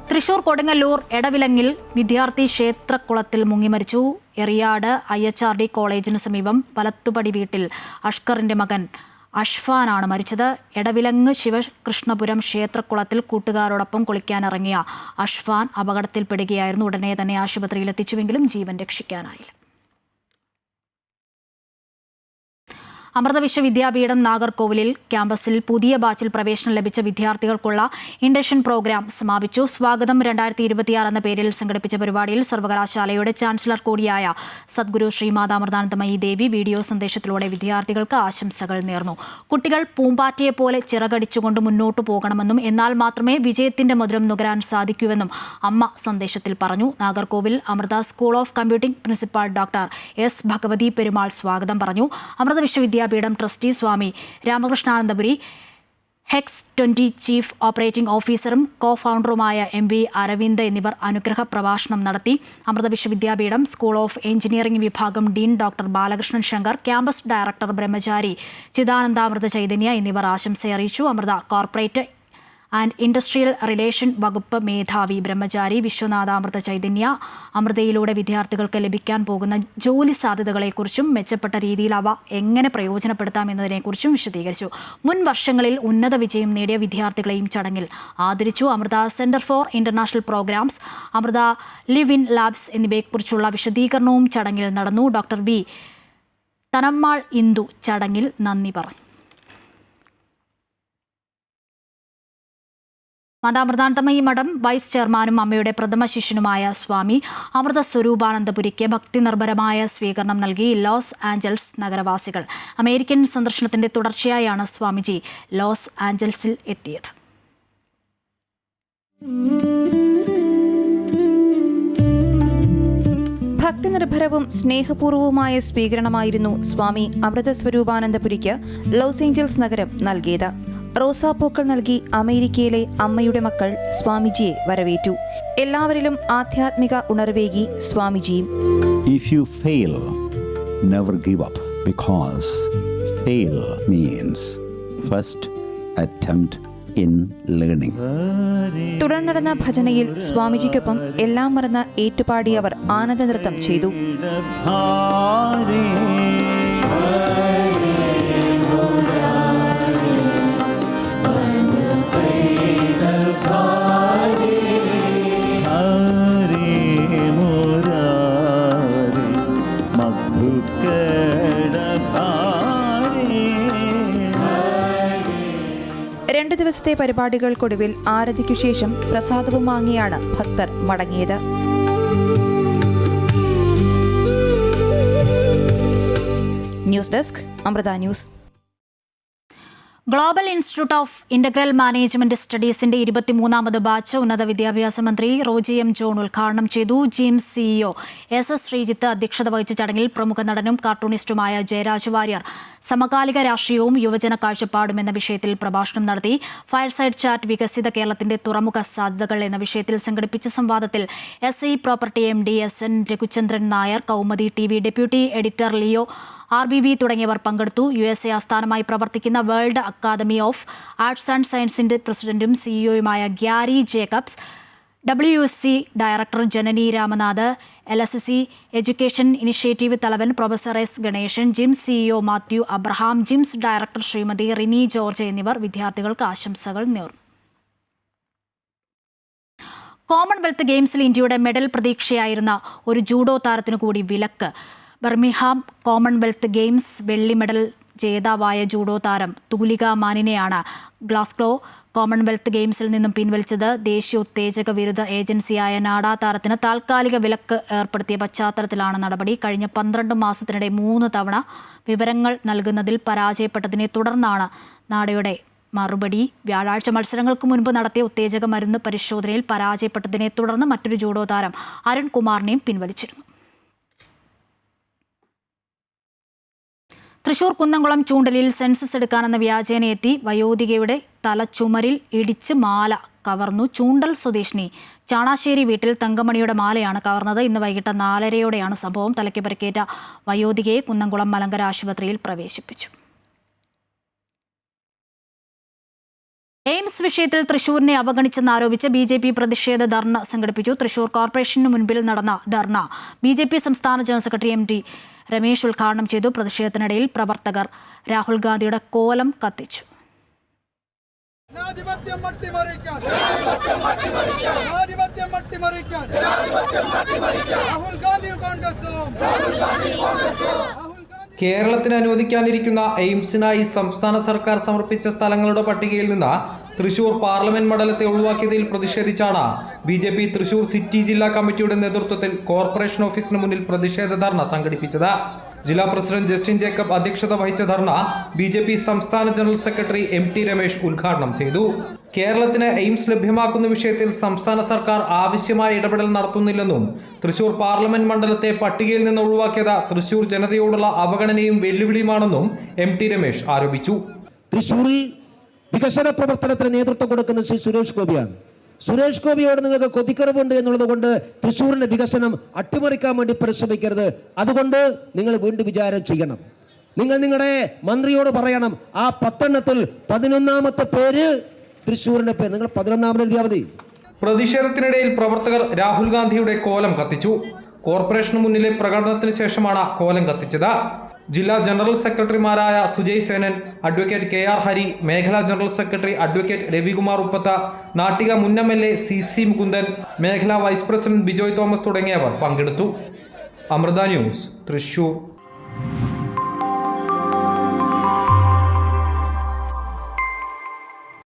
തൃശൂർ കൊടുങ്ങല്ലൂർ എടവിലങ്ങിൽ വിദ്യാർത്ഥി ക്ഷേത്രക്കുളത്തിൽ മുങ്ങിമരിച്ചു. എറിയാട് IHRD കോളേജിന് സമീപം വലത്തുപടി വീട്ടിൽ അഷ്കറിന്റെ മകൻ അഷ്ഫാനാണ് മരിച്ചത്. എടവിലങ്ങ് ശിവകൃഷ്ണപുരം ക്ഷേത്രക്കുളത്തിൽ കൂട്ടുകാരോടൊപ്പം കുളിക്കാനിറങ്ങിയ അഷ്ഫാൻ അപകടത്തിൽപ്പെടുകയായിരുന്നു. ഉടനെ തന്നെ ആശുപത്രിയിൽ എത്തിച്ചുവെങ്കിലും ജീവൻ രക്ഷിക്കാനായില്ല. അമൃത വിശ്വവിദ്യാപീഠം നാഗർകോവിലിൽ ക്യാമ്പസിൽ പുതിയ ബാച്ചിൽ പ്രവേശനം ലഭിച്ച വിദ്യാർത്ഥികൾക്കുള്ള ഇന്റേൺഷിപ്പ് പ്രോഗ്രാം സമാപിച്ചു. സ്വാഗതം 2026 എന്ന പേരിൽ സംഘടിപ്പിച്ച പരിപാടിയിൽ സർവകലാശാലയുടെ ചാൻസലർ കൂടിയായ സദ്ഗുരു ശ്രീമാതാ അമൃതാനന്ദമയി ദേവി വീഡിയോ സന്ദേശത്തിലൂടെ വിദ്യാർത്ഥികൾക്ക് ആശംസകൾ നേർന്നു. കുട്ടികൾ പൂമ്പാറ്റയെപ്പോലെ ചിറകടിച്ചുകൊണ്ട് മുന്നോട്ടു പോകണമെന്നും എന്നാൽ മാത്രമേ വിജയത്തിന്റെ മധുരം നുകരാൻ സാധിക്കൂവെന്നും അമ്മ സന്ദേശത്തിൽ പറഞ്ഞു. Nagercoil Amrita school of computing principal doctor S Bhagavathi Perumal സ്വാഗതം പറഞ്ഞു. Amrita Vishwavidyapeetham trustee Swami Ramakrishnanandapuri, hex 20 chief operating ഓഫീസറും കോ ഫൗണ്ടറുമായ MV അരവിന്ദ് എന്നിവർ അനുഗ്രഹ പ്രഭാഷണം നടത്തി. Amrita Vishwavidyapeetham school of engineering വിഭാഗം dean doctor Balakrishnan Shankar, campus director Brahmachari Chidanandamrita Chaitanya എന്നിവർ ആശംസയറിയിച്ചു. Amrita corporate and industrial relation വകുപ്പ് മേധാവി ബ്രഹ്മചാരി വിശ്വനാഥാമൃത ചൈതന്യ അമൃതയിലൂടെ വിദ്യാർത്ഥികൾക്ക് ലഭിക്കാൻ പോകുന്ന ജോലി സാധ്യതകളെക്കുറിച്ചും മെച്ചപ്പെട്ട രീതിയിൽ അവ എങ്ങനെ പ്രയോജനപ്പെടുത്താം എന്നതിനെക്കുറിച്ചും വിശദീകരിച്ചു. മുൻ വർഷങ്ങളിൽ ഉന്നത വിജയം നേടിയ വിദ്യാർത്ഥികളെയും ചടങ്ങിൽ ആദരിച്ചു. Amrita centre for international programmes, Amrita live in labs എന്നിവയെക്കുറിച്ചുള്ള വിശദീകരണവും ചടങ്ങിൽ നടന്നു. ഡോക്ടർ B തനമ്മാൾ ഇന്ദു ചടങ്ങിൽ നന്ദി പറഞ്ഞു. മാതാമൃതാനന്ദമയി മഠം വൈസ് ചെയർമാനും അമ്മയുടെ പ്രഥമ ശിഷ്യനുമായ സ്വാമി അമൃത സ്വരൂപാനന്ദപുരിക്ക് ഭക്തിനിർഭരമായ സ്വീകരണം നൽകി ലോസ് ആഞ്ചൽസ് നഗരവാസികൾ. അമേരിക്കൻ സന്ദർശനത്തിന്റെ തുടർച്ചയായാണ് സ്വാമിജി ലോസ് ആഞ്ചൽസിൽ എത്തിയത്.
ഭക്തിനിർഭരവും സ്നേഹപൂർവവുമായ സ്വീകരണമായിരുന്നു സ്വാമി അമൃത സ്വരൂപാനന്ദപുരിക്ക് ലോസ് ഏഞ്ചൽസ് നഗരം നൽകിയത്. റോസാപ്പൂക്കൾ നൽകി അമേരിക്കയിലെ അമ്മയുടെ മക്കൾ സ്വാമിജിയെ വരവേറ്റു. എല്ലാവരിലും ആധ്യാത്മിക ഉണർവേകി സ്വാമിജിയും.
If you fail, never give up, because fail means first attempt in learning.
തുടർന്ന് നടന്ന ഭജനയിൽ സ്വാമിജിക്കൊപ്പം എല്ലാം മറന്ന് ഏറ്റുപാടിയവർ ആനന്ദ നൃത്തം ചെയ്തു. രണ്ടു ദിവസത്തെ പരിപാടികൾക്കൊടുവിൽ ആരതിക്കു ശേഷം പ്രസാദവും വാങ്ങിയാണ് ഭക്തർ മടങ്ങിയത്. News desk Amrita news.
Global institute of integral management സ്റ്റഡീസിന്റെ 23ാമത് ബാച്ച് ഉന്നത വിദ്യാഭ്യാസ മന്ത്രി റോജി M. ജോൺ ഉദ്ഘാടനം ചെയ്തു. ജിംസ് CEO SS ശ്രീജിത്ത് അധ്യക്ഷത വഹിച്ച ചടങ്ങിൽ പ്രമുഖ നടനും കാർട്ടൂണിസ്റ്റുമായ ജയരാജ് വാര്യർ സമകാലിക രാഷ്ട്രീയവും യുവജന കാഴ്ചപ്പാടും എന്ന വിഷയത്തിൽ പ്രഭാഷണം നടത്തി. ഫയർസൈഡ് ചാറ്റ് വികസിത കേരളത്തിന്റെ തുറമുഖ സാധ്യതകൾ എന്ന വിഷയത്തിൽ സംഘടിപ്പിച്ച സംവാദത്തിൽ SE property MD SN Raghuchandran Nair, Kaumudi TV deputy editor Leo RBB തുടങ്ങിയവർ പങ്കെടുത്തു. USA ആസ്ഥാനമായി പ്രവർത്തിക്കുന്ന world academy of arts and സയൻസിന്റെ പ്രസിഡന്റും CEOയുമായ Gary Jacobs, WSC director Janani Ramanath, LSC education initiative തലവൻ professor S. Ganesan, Jims CEO Mathew Abraham, Jims director Shrimati Rini George എന്നിവർ വിദ്യാർത്ഥികൾക്ക് ആശംസകൾ നേർന്നു. കോമൺവെൽത്ത് ഗെയിംസിൽ ഇന്ത്യയുടെ മെഡൽ പ്രതീക്ഷയായിരുന്ന ഒരു ജൂഡോ താരത്തിനു കൂടി വിലക്ക്. ബർമിംഗ്ഹാം കോമൺവെൽത്ത് ഗെയിംസ് വെള്ളി മെഡൽ ജേതാവായ ജൂഡോ താരം തൂലിക മാനിനെയാണ് ഗ്ലാസ്ഗോ കോമൺവെൽത്ത് ഗെയിംസിൽ നിന്നും പിൻവലിച്ചത്. ദേശീയ ഉത്തേജക വിരുദ്ധ ഏജൻസിയായ നാഡ താരത്തിന് താൽക്കാലിക വിലക്ക് ഏർപ്പെടുത്തിയ പശ്ചാത്തലത്തിലാണ് നടപടി. കഴിഞ്ഞ 12 മാസത്തിനിടെ 3 തവണ വിവരങ്ങൾ നൽകുന്നതിൽ പരാജയപ്പെട്ടതിനെ തുടർന്നാണ് നാഡയുടെ മറുപടി. വ്യാഴാഴ്ച മത്സരങ്ങൾക്ക് മുൻപ് നടത്തിയ ഉത്തേജക മരുന്ന് പരിശോധനയിൽ പരാജയപ്പെട്ടതിനെ തുടർന്ന് മറ്റൊരു ജൂഡോ താരം അരുൺ കുമാറിനെയും പിൻവലിച്ചിരുന്നു. തൃശൂർ കുന്നംകുളം ചൂണ്ടലിൽ സെൻസസ് എടുക്കാനെന്ന വ്യാജേന എത്തി വയോധികയുടെ തലച്ചുമരിൽ ഇടിച്ച് മാല കവർന്നു. ചൂണ്ടൽ സ്വദേശിനി ചാണാശ്ശേരി വീട്ടിൽ തങ്കമണിയുടെ മാലയാണ് കവർന്നത്. ഇന്ന് വൈകിട്ട് 4:30യോടെയാണ് സംഭവം. തലയ്ക്ക് പരിക്കേറ്റ വയോധികയെ കുന്നംകുളം മലങ്കര ആശുപത്രിയിൽ പ്രവേശിപ്പിച്ചു. എയിംസ് വിഷയത്തിൽ തൃശൂരിനെ അവഗണിച്ചെന്നാരോപിച്ച് BJP പ്രതിഷേധ ധർണ സംഘടിപ്പിച്ചു. തൃശൂർ കോർപ്പറേഷന് മുൻപിൽ നടന്ന ധർണ BJP സംസ്ഥാന ജനറൽ സെക്രട്ടറി MT രമേശ് ഉദ്ഘാടനം ചെയ്തു. പ്രതിഷേധത്തിനിടയിൽ പ്രവർത്തകർ രാഹുൽ ഗാന്ധിയുടെ കോലം കത്തിച്ചു.
കേരളത്തിന് അനുവദിക്കാനിരിക്കുന്ന എയിംസിനായി സംസ്ഥാന സർക്കാർ സമർപ്പിച്ച സ്ഥലങ്ങളുടെ പട്ടികയിൽ നിന്ന് തൃശൂർ പാർലമെന്റ് മണ്ഡലത്തെ ഒഴിവാക്കിയതിൽ പ്രതിഷേധിച്ചാണ് BJP തൃശൂർ സിറ്റി ജില്ലാ കമ്മിറ്റിയുടെ നേതൃത്വത്തിൽ കോർപ്പറേഷൻ ഓഫീസിന് മുന്നിൽ പ്രതിഷേധ ധർണ സംഘടിപ്പിച്ചത്. ജില്ലാ പ്രസിഡന്റ് ജസ്റ്റിൻ ജേക്കബ് അധ്യക്ഷത വഹിച്ച ധർണ BJP സംസ്ഥാന ജനറൽ സെക്രട്ടറി MT രമേശ് ഉദ്ഘാടനം ചെയ്തു. കേരളത്തിന് എയിംസ് ലഭ്യമാക്കുന്ന വിഷയത്തിൽ സംസ്ഥാന സർക്കാർ ആവശ്യമായ ഇടപെടൽ നടത്തുന്നില്ലെന്നും തൃശൂർ പാർലമെന്റ് മണ്ഡലത്തെ പട്ടികയിൽ നിന്ന് ഒഴിവാക്കിയത് തൃശൂർ ജനതയോടുള്ള അവഗണനയും വെല്ലുവിളിയുമാണെന്നും MT രമേശ് ആരോപിച്ചു.
തൃശൂരിൽ വികസന പ്രവർത്തനത്തിന് നേതൃത്വം കൊടുക്കുന്ന ശ്രീ സുരേഷ് ഗോപിയാണ്. സുരേഷ് ഗോപിയോട് നിങ്ങൾക്ക് കൊതിക്കറിവുണ്ട് എന്നുള്ളത് കൊണ്ട് തൃശ്ശൂരിന്റെ വികസനം അട്ടിമറിക്കാൻ വേണ്ടി പരിശ്രമിക്കരുത്. അതുകൊണ്ട് നിങ്ങൾ വീണ്ടും വിചാരം ചെയ്യണം. നിങ്ങൾ നിങ്ങളുടെ മന്ത്രിയോട് പറയണം, ആ 10 11ാമത്തെ പേര് തൃശ്ശൂരിന്റെ പേര് നിങ്ങൾ 11ാമത് എഴുതിയാൽ മതി.
പ്രതിഷേധത്തിനിടയിൽ പ്രവർത്തകർ രാഹുൽ ഗാന്ധിയുടെ കോലം കത്തിച്ചു. കോർപ്പറേഷന് മുന്നിലെ പ്രകടനത്തിന് ശേഷമാണ് കോലം കത്തിച്ചത്. ജില്ലാ ജനറൽ സെക്രട്ടറിമാരായ സുജയ് സേനൻ, അഡ്വക്കേറ്റ് KR ഹരി, മേഖലാ general secretary advocate Ravikumar Uppatha, Nattika മുൻ MLA CC മുകുന്ദൻ, മേഖലാ വൈസ് പ്രസിഡന്റ് ബിജോയ് തോമസ് തുടങ്ങിയവർ പങ്കെടുത്തു. അമൃത ന്യൂസ്, തൃശൂർ.